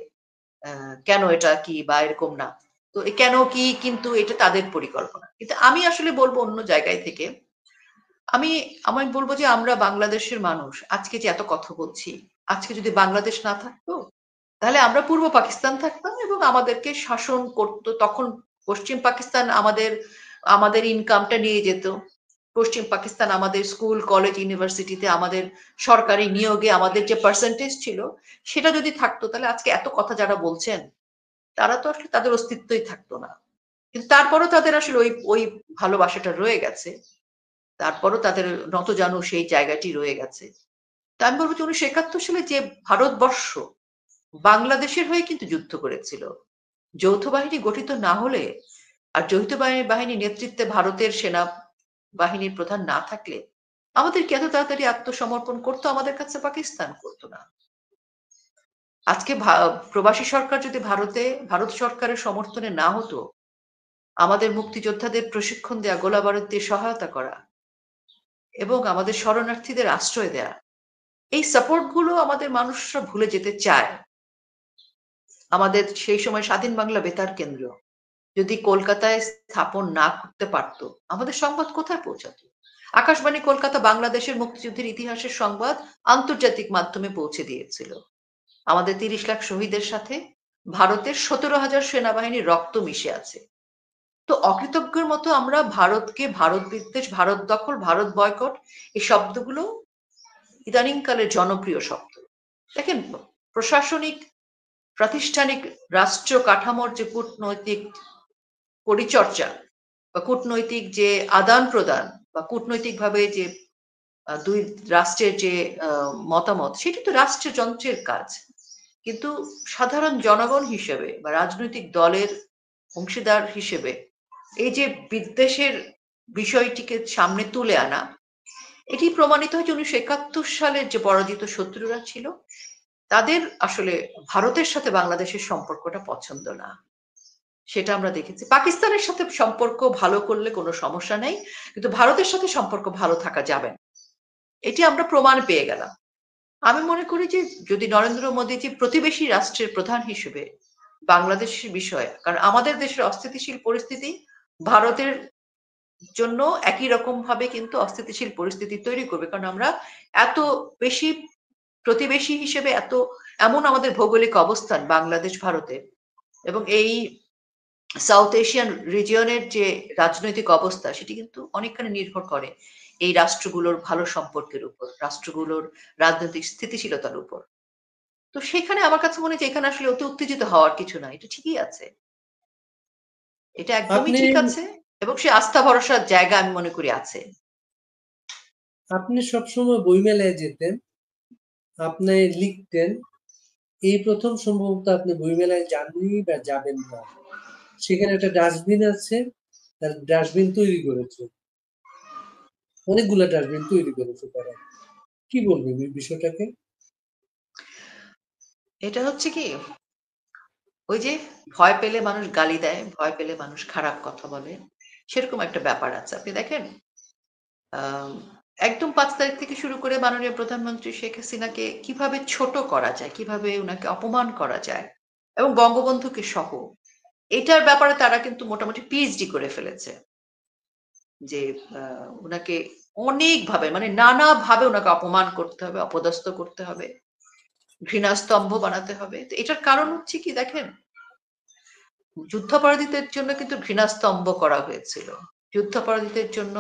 কেন এটা কি বা এরকম না। তো কেন কি, কিন্তু এটা তাদের পরিকল্পনা। কিন্তু আমি আসলে বলবো অন্য জায়গায় থেকে, আমি আমি বলবো যে আমরা বাংলাদেশের মানুষ আজকে যে এত কথা বলছি, আজকে যদি বাংলাদেশ না থাকতো, তাহলে আমরা পূর্ব পাকিস্তান থাকতাম এবং আমাদেরকে শাসন করতো তখন। পশ্চিম পাকিস্তান আমাদের আমাদের ইনকামটা নিয়ে যেত। পশ্চিম পাকিস্তান আমাদের স্কুল, কলেজ, ইউনিভার্সিটিতে আমাদের সরকারি নিয়োগে আমাদের যে পার্সেন্টেজ ছিল, সেটা যদি থাকতো, তাহলে আজকে এত কথা যারা বলছেন, তারা তো আসলে তাদের অস্তিত্বই থাকতো না। কিন্তু তারপরও তাদের আসলে ওই ওই ভালোবাসাটা রয়ে গেছে। তারপরও তাদের নতজানু সেই জায়গাটি রয়ে গেছে। তা আমি বলবো যে 1971 সালে যে ভারতবর্ষ বাংলাদেশের হয়ে কিন্তু যুদ্ধ করেছিল, যৌথ বাহিনী গঠিত না হলে আর যৌথ বাহিনী নেতৃত্বে ভারতের সেনা বাহিনীর প্রধান না থাকলে আমাদের কি এত তাড়াতাড়ি আত্মসমর্পণ করতো আমাদের কাছে পাকিস্তান? করতো না। আজকে প্রবাসী সরকার যদি ভারত সরকারের সমর্থনে না হতো, আমাদের মুক্তিযোদ্ধাদের প্রশিক্ষণ দেয়া, গোলাবারুদ দিয়ে সহায়তা করা এবং আমাদের শরণার্থীদের আশ্রয় দেয়া, এই সাপোর্ট গুলো আমাদের মানুষরা ভুলে যেতে চায়। আমাদের সেই সময় স্বাধীন বাংলা বেতার কেন্দ্র যদি কলকাতায় স্থাপন না করতে পারত, আমাদের সংবাদ কোথায় পৌঁছাতো? আকাশবাণী কলকাতা বাংলাদেশের মুক্তিযুদ্ধের ইতিহাসের সংবাদ আন্তর্জাতিক মাধ্যমে পৌঁছে দিয়েছিল। আমাদের 30 লাখ শহীদের সাথে ভারতের 17,000 সেনাবাহিনীর রক্ত মিশে আছে। তো অকৃতজ্ঞের মতো আমরা ভারতকে, ভারত বিদ্বেষ, ভারত দখল, ভারত বয়কট, এই শব্দগুলো ইদানিংকালের জনপ্রিয় শব্দ। দেখেন, প্রশাসনিক, প্রাতিষ্ঠানিক রাষ্ট্র কাঠামোর যে কূটনৈতিক পরিচর্যা বা কূটনৈতিক যে আদান প্রদান বা কূটনৈতিকভাবে যে দুই রাষ্ট্রের যে মতামত, সেটি তো রাষ্ট্রের যন্ত্রের কাজ। কিন্তু সাধারণ জনগণ হিসেবে বা রাজনৈতিক দলের অংশীদার হিসেবে এই যে বিদ্বেষের বিষয়টিকে সামনে তুলে আনা, এটি প্রমাণিত হয় যে 1971 সালের যে পরাজিত শত্রুরা ছিল, তাদের আসলে ভারতের সাথে বাংলাদেশের সম্পর্কটা পছন্দ না। সেটা আমরা দেখেছি। পাকিস্তানের সাথে সম্পর্ক ভালো করলে কোনো সমস্যা নেই, কিন্তু ভারতের সাথে সম্পর্ক ভালো থাকা যাবে না। এটি আমরা প্রমাণ পেয়ে গেলাম। আমি মনে করি যে যদি নরেন্দ্র মোদীজি প্রতিবেশী রাষ্ট্রের প্রধান হিসেবে বাংলাদেশের বিষয়ে, কারণ আমাদের দেশের অস্থিতিশীল পরিস্থিতি ভারতের জন্য একই রকম ভাবে কিন্তু অস্থিতিশীল পরিস্থিতি তৈরি করবে, কারণ আমরা এত বেশি প্রতিবেশী হিসেবে এমন আমাদের ভৌগোলিক অবস্থান বাংলাদেশ ভারতে, এবং এই সাউথ এশিয়ান রিজিয়নের যে রাজনৈতিক অবস্থা, সেটি কিন্তু অনেকখানি নির্ভর করে এই রাষ্ট্রগুলোর ভালো সম্পর্কের উপর, রাষ্ট্রগুলোর রাজনৈতিক স্থিতিশীলতার উপর। তো সেখানে আমার কাছে মনে হয় যে এখানে আসলে অতি উত্তেজিত হওয়ার কিছু নাই, এটা ঠিকই আছে, এটা একদমই আপনি ঠিক আছে, এবং সে আস্থা ভরসার জায়গা আমি মনে করি আছে। আপনি সবসময় বইমেলায় যেতেন। আপনি লিখতেন, এই প্রথম সম্ভবত আপনি বইমেলায় যাননি বা যাবেন না। সেখানে একটা ডাস্টবিন আছে, তার ডাস্টবিন তৈরি করেছে। অনেকগুলা ডাস্টবিন তৈরি করেছে তারা। কি বলবেন এই বিষয়টাকে? এটা হচ্ছে কি, ওই যে ভয় পেলে মানুষ গালি দেয়, ভয় পেলে মানুষ খারাপ কথা বলে, সেরকম একটা ব্যাপার আছে। আপনি দেখেন, আম একদম ৫ তারিখ থেকে শুরু করে মাননীয় প্রধানমন্ত্রী শেখ হাসিনাকে কিভাবে ছোট করা যায়, কিভাবে উনাকে অপমান করা যায় এবং বঙ্গবন্ধুকে সহ, এটার ব্যাপারে তারা কিন্তু মোটামুটি পিএইচডি করে ফেলেছে। যে উনাকে অনেকভাবে, মানে নানাভাবে উনাকে অপমান করতে হবে, অপদস্থ করতে হবে, ঘৃণাস্তম্ভ বানাতে হবে। তো এটার কারণ হচ্ছে কি দেখেন, যুদ্ধাপরাধীদের জন্য কিন্তু ঘৃণাস্তম্ভ করা হয়েছিল। যুদ্ধাপরাধীদের জন্য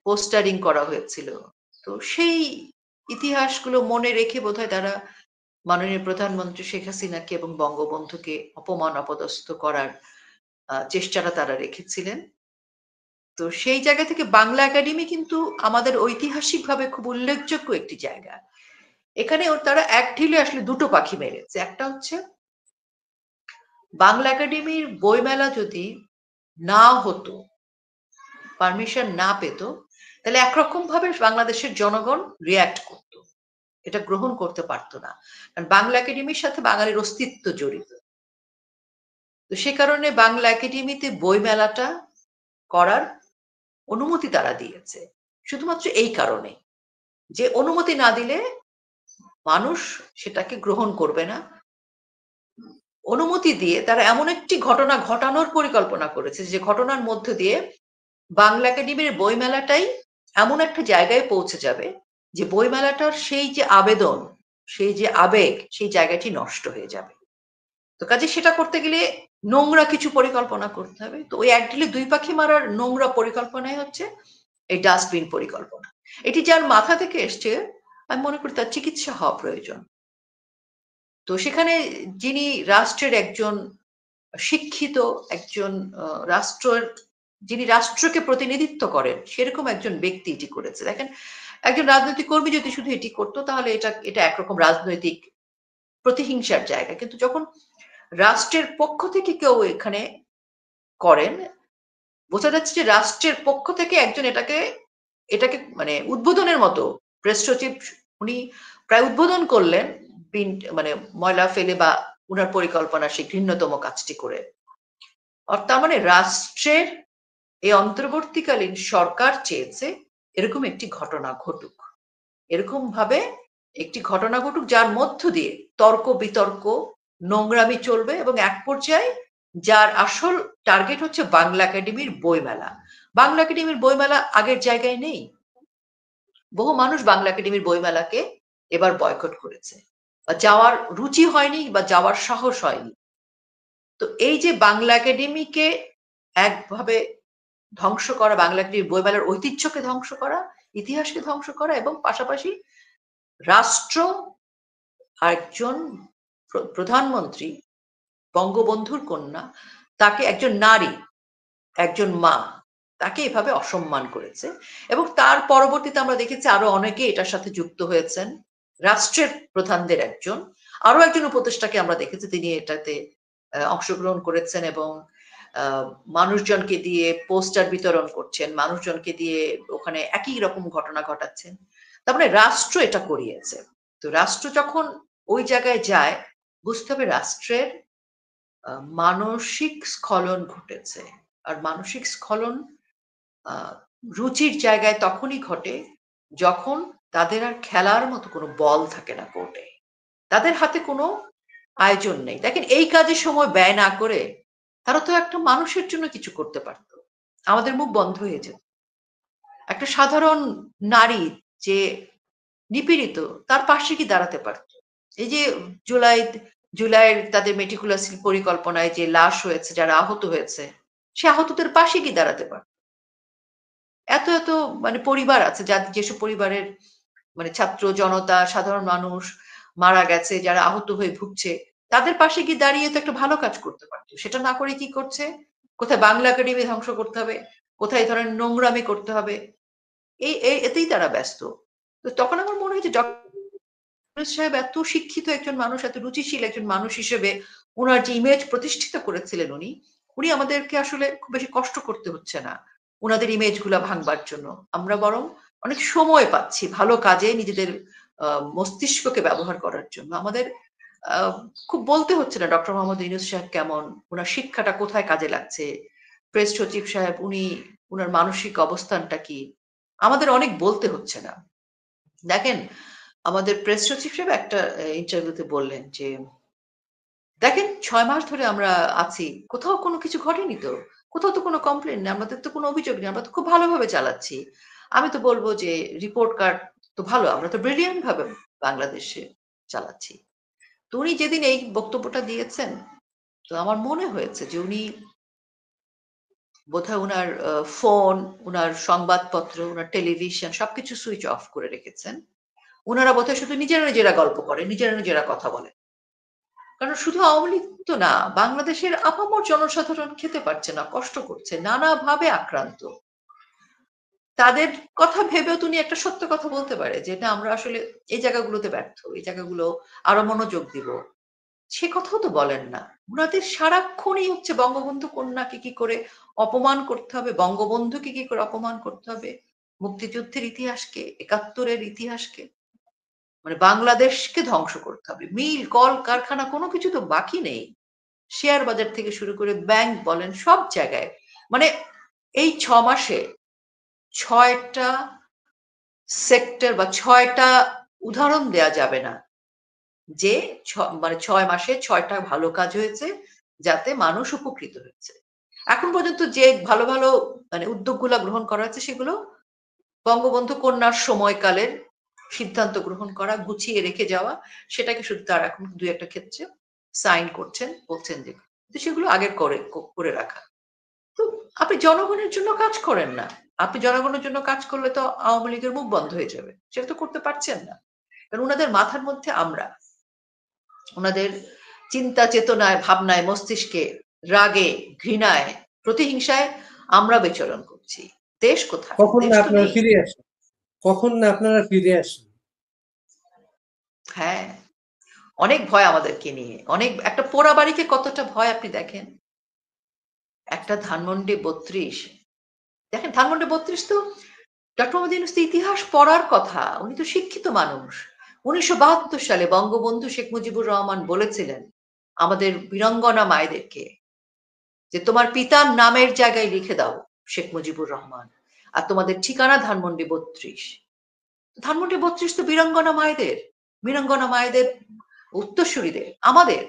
পোস্টারিং করা হয়েছিল। তো সেই ইতিহাসগুলো মনে রেখে বোধহয় তারা মাননীয় প্রধানমন্ত্রী শেখ হাসিনাকে এবং বঙ্গবন্ধুকে অপমান অপদস্থ করার চেষ্টাটা তারা রেখেছিলেন। তো সেই জায়গা থেকে বাংলা একাডেমি কিন্তু আমাদের ঐতিহাসিকভাবে খুব উল্লেখযোগ্য একটি জায়গা। এখানে তারা এক ঢিলে আসলে দুটো পাখি মেরেছে। একটা হচ্ছে বাংলা একাডেমির বইমেলা যদি না হতো, পারমিশন না পেত, তাহলে একরকম ভাবে বাংলাদেশের জনগণ রিয়্যাক্ট করত, এটা গ্রহণ করতে পারতো না। কারণ বাংলা একাডেমির সাথে বাঙালির অস্তিত্ব জড়িত। তো সে কারণে বাংলা একাডেমিতে বইমেলাটা করার অনুমতি তারা দিয়েছে, শুধুমাত্র এই কারণে যে অনুমতি না দিলে মানুষ সেটাকে গ্রহণ করবে না। অনুমতি দিয়ে তারা এমন একটি ঘটনা ঘটানোর পরিকল্পনা করেছে যে ঘটনার মধ্য দিয়ে বাংলা একাডেমির বইমেলাটাই এমন একটা জায়গায় পৌঁছে যাবে যে বইমেলাটার সেই যে আবেদন, সেই যে আবেগ, সেই জায়গাটি নষ্ট হয়ে যাবে। তো কাজে সেটা করতে গেলে নোংরা কিছু পরিকল্পনা করতে হবে। তো ওই এক ঢিলে দুই পাখি মারার নোংরা পরিকল্পনাই হচ্ছে এই ডাস্টবিন পরিকল্পনা। এটি যার মাথা থেকে এসছে, আমি মনে করি তার চিকিৎসা হওয়া প্রয়োজন। তো সেখানে যিনি রাষ্ট্রের একজন শিক্ষিত, একজন রাষ্ট্রের, যিনি রাষ্ট্রকে প্রতিনিধিত্ব করেন, সেরকম একজন ব্যক্তি এটি করেছে। দেখেন, একজন রাজনৈতিক কর্মী যদি শুধু এটি করতো তাহলে এটা একরকম রাজনৈতিক প্রতিহিংসার জায়গা। কিন্তু যখন রাষ্ট্রের পক্ষ থেকে কেউ এখানে করেন, বোঝা যাচ্ছে যে রাষ্ট্রের পক্ষ থেকে একজন এটাকে এটাকে মানে উদ্বোধনের মতো প্রেস সচিব উনি প্রায় উদ্বোধন করলেন, মানে ময়লা ফেলে বা উনার পরিকল্পনা সেই ঘৃণ্যতম কাজটি করে। তার মানে রাষ্ট্রের এই অন্তর্বর্তীকালীন সরকার চেয়েছে এরকম একটি ঘটনা ঘটুক, এরকম ভাবে একটি ঘটনা ঘটুক যার মধ্য দিয়ে তর্ক বিতর্ক, নোংরামি চলবে এবং এক পর্যায়ে যার আসল টার্গেট হচ্ছে বাংলা একাডেমির বইমেলা। বাংলা একাডেমির বইমেলা আগের জায়গায় নেই। বহু মানুষ বাংলা একাডেমির বইমেলাকে এবার বয়কট করেছে, বা যাওয়ার রুচি হয়নি বা যাওয়ার সাহস হয়নি। তো এই যে বাংলা একাডেমিকে একভাবে ধ্বংস করা, বাংলা একাডেমির বইমেলার ঐতিহ্যকে ধ্বংস করা, ইতিহাসকে ধ্বংস করা এবং পাশাপাশি রাষ্ট্র আর একজন প্রধানমন্ত্রী, বঙ্গবন্ধুর কন্যা, তাকে একজন নারী, একজন মা, তাকে এভাবে অসম্মান করেছে। এবং তার পরবর্তীতে আমরা দেখেছি আরো অনেকে এটার সাথে যুক্ত হয়েছেন। রাষ্ট্রের প্রধানদের একজন, আরো একজন উপদেষ্টাকে আমরা দেখেছি তিনি এটাতে অংশগ্রহণ করেছেন এবং মানুষজনকে দিয়ে পোস্টার বিতরণ করছেন, মানুষজনকে দিয়ে ওখানে একই রকম ঘটনা ঘটাচ্ছেন। তার মানে রাষ্ট্র এটা করিয়েছে। তো রাষ্ট্র যখন ওই জায়গায় যায়, বুঝতে হবে রাষ্ট্রের মানসিক স্খলন ঘটেছে। আর মানসিক স্খলন রুচির জায়গায় তখনই ঘটে যখন তাদের আর খেলার মতো কোনো বল থাকে না কোর্টে, তাদের হাতে কোনো আয়োজন নেই। দেখেন, এই কাজে সময় ব্যয় না করে তারা তো একটা মানুষের জন্য কিছু করতে পারতো, আমাদের মুখ বন্ধ হয়ে যেত। একটা সাধারণ নারী যে নিপীড়িত, তার পাশে কি দাঁড়াতে পারতো? এই যে জুলাই জুলাইয়ের তাদের মেটিকুলাস পরিকল্পনায় যে লাশ হয়েছে, যারা আহত হয়েছে, সে আহতদের পাশে কি দাঁড়াতে পারত? এত এত মানে পরিবার আছে যেসব পরিবারের মানে ছাত্র জনতা, সাধারণ মানুষ মারা গেছে, যারা আহত হয়ে ভুগছে, তাদের পাশে গিয়ে দাঁড়িয়ে তো একটা ভালো কাজ করতে পারতো। সেটা না করে কি করছে? কোথায় বাংলা একাডেমি ধ্বংস করতে হবে, কোথায় ধরেন নোংরামি করতে হবে, এতেই তারা ব্যস্ত। তো তখন আমার মনে হয় যে ডক্টর সাহেব এত শিক্ষিত একজন মানুষ, এত রুচিশীল একজন মানুষ হিসেবে উনার যে ইমেজ প্রতিষ্ঠিত করেছিলেন উনি আমাদেরকে আসলে খুব বেশি কষ্ট করতে হচ্ছে না উনাদের ইমেজ গুলা ভাঙবার জন্য। আমরা বরং অনেক সময় পাচ্ছি ভালো কাজে নিজেদের মস্তিষ্ককে ব্যবহার করার জন্য। আমাদের আহ, খুব বলতে হচ্ছে না ডক্টর মোহাম্মদ ইউনূস সাহেব কেমন, উনার শিক্ষাটা কোথায় কাজে লাগছে, প্রেস সচিব সাহেব উনার মানসিক অবস্থানটা কি, আমাদের অনেক বলতে হচ্ছে না। দেখেন, আমাদের প্রেস সচিব সাহেব একটা ইন্টারভিউতে বললেন যে দেখেন ৬ মাস ধরে আমরা আছি, কোথাও কোনো কিছু ঘটেনি তো, কোথাও তো কোনো কমপ্লেন নেই, আমাদের তো কোনো অভিযোগ নেই, আমরা তো খুব ভালোভাবে চালাচ্ছি। আমি তো বলবো যে রিপোর্ট কার্ড তো ভালো, আমরা তো ব্রিলিয়ান্ট ভাবে বাংলাদেশে চালাচ্ছি। তো উনি যেদিন এই বক্তব্যটা দিয়েছেন, তো আমার মনে হয়েছে যে উনি বোধহয় উনার ফোন, উনার সংবাদপত্র, উনার টেলিভিশন সবকিছু সুইচ অফ করে রেখেছেন। উনারা বোধহয় শুধু নিজেরা গল্প করে, নিজেরা কথা বলে। কারণ শুধু আওয়ামী লীগ তো না, বাংলাদেশের আপামর জনসাধারণ খেতে পারছে না, কষ্ট করছে, নানাভাবে আক্রান্ত। তাদের কথা ভেবেও তুমি একটা সত্য কথা বলতে পারে যে না, আমরা আসলে এই জায়গাগুলোতে ব্যর্থ, এই জায়গাগুলো আরো মনোযোগ দিব, সে কথাও তো বলেন না। উনাদের সারাক্ষণই হচ্ছে বঙ্গবন্ধু কন্যাকে কি করে অপমান করতে হবে, বঙ্গবন্ধুকে কি করে অপমান করতে হবে, মুক্তিযুদ্ধের ইতিহাসকে, ৭১-এর ইতিহাসকে, মানে বাংলাদেশকে ধ্বংস করতে হবে। মিল, কল কারখানা কোনো কিছু তো বাকি নেই। শেয়ার বাজার থেকে শুরু করে ব্যাংক বলেন, সব জায়গায়। মানে এই ৬ মাসে ৬টা সেক্টর বা ৬টা উদাহরণ দেয়া যাবে না যে মানে ৬ মাসে ৬টা ভালো কাজ হয়েছে যাতে মানুষ উপকৃত হয়েছে। এখন পর্যন্ত যে ভালো মানে উদ্যোগগুলা গ্রহণ করা হয়েছে সেগুলো বঙ্গবন্ধু কন্যার সময়কালের সিদ্ধান্ত গ্রহণ করা, গুছিয়ে রেখে যাওয়া, সেটাকে শুধু তার এখন ২-১টা ক্ষেত্রে সাইন করছেন, বলছেন যে সেগুলো আগে করে রাখা। তো আপনি জনগণের জন্য কাজ করেন না। আপনি জনগণের জন্য কাজ করলে তো আওয়ামী লীগের মুখ বন্ধ হয়ে যাবে। সেটা তো করতে পারছেন না। কারণ উনাদের মাথার মধ্যে আমরা, উনাদের চিন্তা চেতনায়, ভাবনায়, মস্তিষ্কে, রাগে, ঘৃণায়, প্রতিহিংসায় আমরা বিচরণ করছি। দেশ কোথায়? কখন দেশ না তো আপনারা নেই। ফিরে আসেন? কখন না আপনারা ফিরে আসেন? হ্যাঁ, অনেক ভয় আমাদেরকে নিয়ে। অনেক, একটা পোড়া বাড়িকে কতটা ভয় আপনি দেখেন। একটা ধানমন্ডি ৩২, দেখেন ধানমন্ডি ৩২ তো ডক্টর মোহাম্মদ ইউনূস তো ইতিহাস পড়ার কথা। উনি তো শিক্ষিত মানুষ। ১৯৭২ সালে বঙ্গবন্ধু শেখ মুজিবুর রহমান বলেছিলেন আমাদের বীরাঙ্গনা মায়েদেরকে যে তোমার পিতার নামের জায়গায় লিখে দাও শেখ মুজিবুর রহমান। আর তোমাদের ঠিকানা ধানমন্ডি ৩২। ধানমন্ডি ৩২ তো বীরাঙ্গনা মায়েদের উত্তরসূরিদের, আমাদের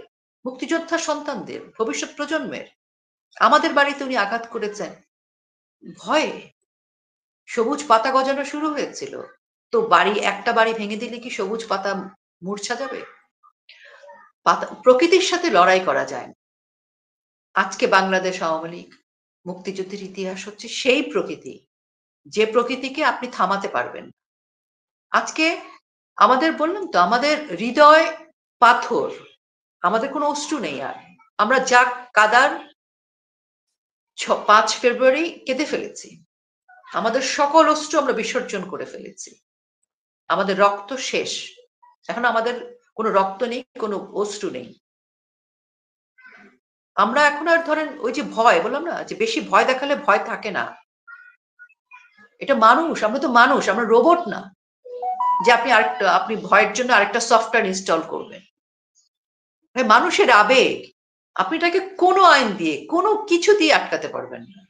মুক্তিযোদ্ধা সন্তানদের, ভবিষ্যৎ প্রজন্মের। আমাদের বাড়িতে উনি আঘাত করেছেন ভয়ে। সবুজ পাতা গজানো শুরু হয়েছিল। তো একটা বাড়ি ভেঙে দিলে কি সবুজ পাতা মূর্ছা যাবে? প্রকৃতির সাথে লড়াই করা যায় না। আজকে বাংলাদেশ আওয়ামী লীগ, মুক্তিযুদ্ধের ইতিহাস হচ্ছে সেই প্রকৃতি, যে প্রকৃতিকে আপনি থামাতে পারবেন। আজকে আমাদের, বললাম তো, আমাদের হৃদয় পাথর, আমাদের কোনো অশ্রু নেই আর। আমরা যা কাদার ৫ ফেব্রুয়ারি কেঁদে ফেলেছি। আমাদের সকল অশ্রু আমরা বিসর্জন করে ফেলেছি। আমাদের রক্ত শেষ। এখন আমাদের কোনো রক্ত নেই, কোনো অশ্রু নেই। আমরা এখন আর ধরেন ওই যে ভয় বললাম না, যে বেশি ভয় দেখালে ভয় থাকে না। এটা মানুষ, আমরা তো মানুষ, আমরা রোবট না যে আপনি ভয়ের জন্য আরেকটা সফটওয়্যার ইনস্টল করবেন। ভাই, মানুষের আবেগ, আপনি এটাকে কোনো আইন দিয়ে, কোনো কিছু দিয়ে আটকাতে পারবেন না।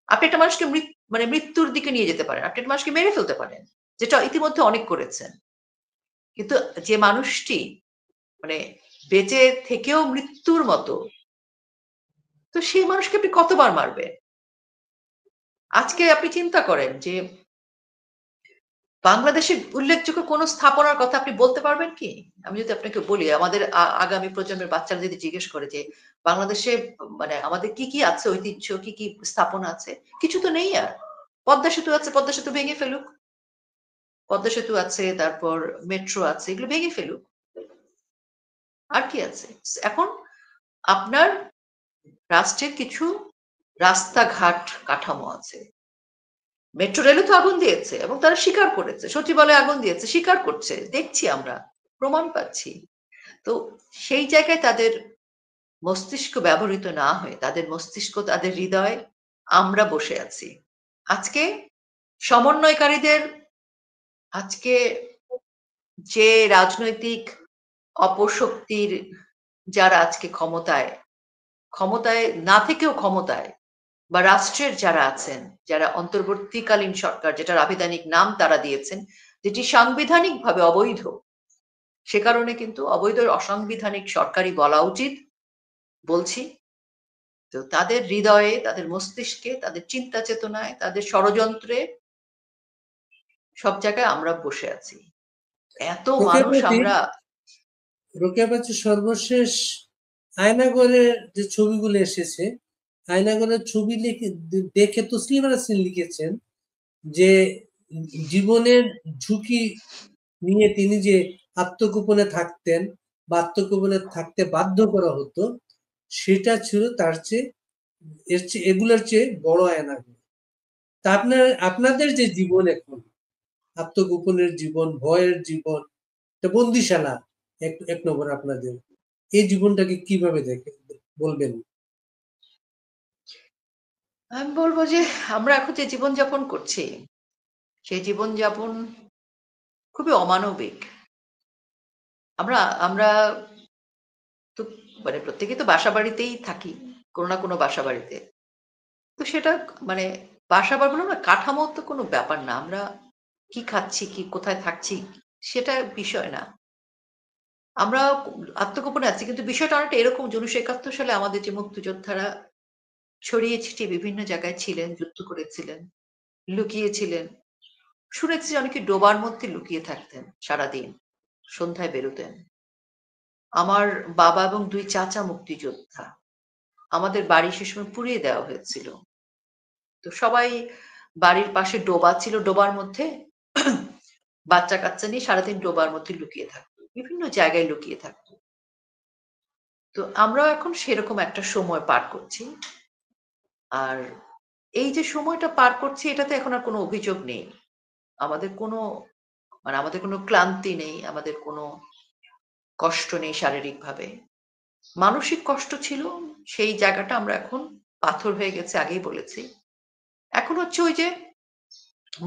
আপনি একটা মানুষকে মানে মৃত্যুর দিকে নিয়ে যেতে পারেন, আপনি একটা মানুষকে মেরে ফেলতে পারেন, যেটা ইতিমধ্যে অনেক করেছেন। কিন্তু যে মানুষটি মানে বেঁচে থেকেও মৃত্যুর মতো, তো সেই মানুষকে আপনি কতবার মারবেন? আজকে আপনি চিন্তা করেন যে বাংলাদেশের উল্লেখযোগ্য কোন স্থাপনার কথা আপনি বলতে পারবেন কি? আমি যদি আপনাকে বলি, আমাদের আগামী প্রজন্মের বাচ্চারা যদি জিজ্ঞেস করে যে বাংলাদেশে মানে আমাদের কি আছে, ঐতিহ্য কি স্থাপনা আছে, কিছু তো নেই আর। পদ্মা সেতু আছে, পদ্মা সেতু ভেঙে ফেলুক। পদ্মা সেতু আছে, তারপর মেট্রো আছে, এগুলো ভেঙে ফেলুক। আর কি আছে? এখন আপনার রাষ্ট্রের কিছু রাস্তাঘাট কাঠামো আছে মেট্রো রেলে তো আগুন দিয়েছে এবং তারা স্বীকার করেছে, সচিবালয়ে আগুন দিয়েছে, স্বীকার করছে, দেখছি আমরা, প্রমাণ পাচ্ছি। তো সেই জায়গায় তাদের মস্তিষ্ক ব্যবহৃত না হয়ে, তাদের মস্তিষ্ক, তাদের হৃদয়, আমরা বসে আছি। আজকে সমন্বয়কারীদের, আজকে যে রাজনৈতিক অপশক্তির যারা আজকে ক্ষমতায়, ক্ষমতায় না থেকেও ক্ষমতায়, বা রাষ্ট্রের যারা আছেন, যারা অন্তর্বর্তীকালীন সরকার, যেটার আবিধানিক নাম তারা দিয়েছেন, যেটি সাংবিধানিকভাবে অবৈধ, সে কারণে কিন্তু অবৈধ অসাংবিধানিক সরকারই বলা উচিত, বলছি। তো তাদের হৃদয়ে, তাদের মস্তিষ্কে, তাদের চিন্তা চেতনায়, তাদের ষড়যন্ত্রে, সব জায়গায় আমরা বসে আছি। এত রোকেয়া মানুষ পাচি আমরা। রোকেয়া পাচি সর্বশেষ আয়নাগরের যে ছবিগুলো এসেছে, আয়নাগরের ছবি দেখে তসলিমা নাসরিন লিখেছেন যে জীবনের ঝুঁকি নিয়ে তিনি যে আত্মগোপনে থাকতেন বা আত্মগোপনে থাকতে বাধ্য করা হতো, সেটা ছিল তার চেয়ে এগুলোর চেয়ে বড় আয়নাগর। তা আপনাদের যে জীবন এখন, আত্মগোপনের জীবন, ভয়ের জীবন, একটা বন্দিশালা এক নম্বর আপনাদের, এই জীবনটাকে কিভাবে দেখে বলবেন? আমি বলবো যে আমরা এখন যে জীবনযাপন করছি, সেই জীবনযাপন খুবই অমানবিক। আমরা আমরা তো মানে প্রত্যেকেই তো বাসা বাড়িতেই থাকি, কোনো না কোনো বাসা বাড়িতে। তো সেটা মানে বাসা বাড়ি বলবো না, কাঠামো তো কোনো ব্যাপার না। আমরা কি খাচ্ছি, কি কোথায় থাকছি, সেটা বিষয় না। আমরা আত্মগোপনে আছি, কিন্তু বিষয়টা অনেকটা এরকম যে ১৯৭১ সালে আমাদের যে মুক্তিযোদ্ধারা ছড়িয়ে ছিটিয়ে বিভিন্ন জায়গায় ছিলেন, যুদ্ধ করেছিলেন, লুকিয়েছিলেন। শুনেছি যে অনেকে ডোবার মধ্যে লুকিয়ে থাকতেন সারাদিন, সন্ধ্যায় বেরোতেন। আমার বাবা এবং ২ চাচা মুক্তিযোদ্ধা। আমাদের বাড়ি সে সময় পুড়িয়ে দেওয়া হয়েছিল। তো সবাই, বাড়ির পাশে ডোবা ছিল, ডোবার মধ্যে বাচ্চা-কাচ্চা নিয়ে সারাদিন ডোবার মধ্যে লুকিয়ে থাকতো। বিভিন্ন জায়গায় লুকিয়ে থাকতো। তো আমরাও এখন সেরকম একটা সময় পার করছি। আর এই যে সময়টা পার করছি, এটাতে এখন আর কোনো অভিযোগ নেই। আমাদের কোনো আমাদের কোনো ক্লান্তি নেই, আমাদের কোনো কষ্ট নেই শারীরিকভাবে। মানসিক কষ্ট ছিল, সেই জায়গাটা আমরা এখন পাথর হয়ে গেছে, আগেই বলেছি। এখন হচ্ছে ওই যে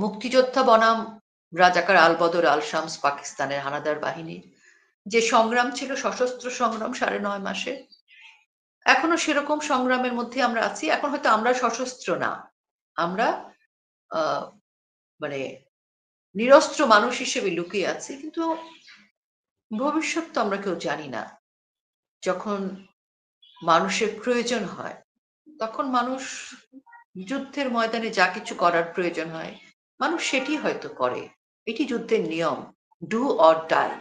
মুক্তিযোদ্ধা বনাম রাজাকার আলবদর আল শামস, পাকিস্তানের হানাদার বাহিনীর যে সংগ্রাম ছিল, সশস্ত্র সংগ্রাম ৯.৫ মাসে, এখনো সেরকম সংগ্রামের মধ্যে আমরা আছি। এখন হয়তো আমরা সশস্ত্র না, আমরা আহ মানে নিরস্ত্র মানুষ হিসেবে লুকিয়ে আছি, কিন্তু ভবিষ্যৎ তো আমরা কেউ জানি না। যখন মানুষের প্রয়োজন হয়, তখন মানুষ যুদ্ধের ময়দানে যা কিছু করার প্রয়োজন হয়, মানুষ সেটি হয়তো করে। এটি যুদ্ধের নিয়ম, ডু অর ডাই।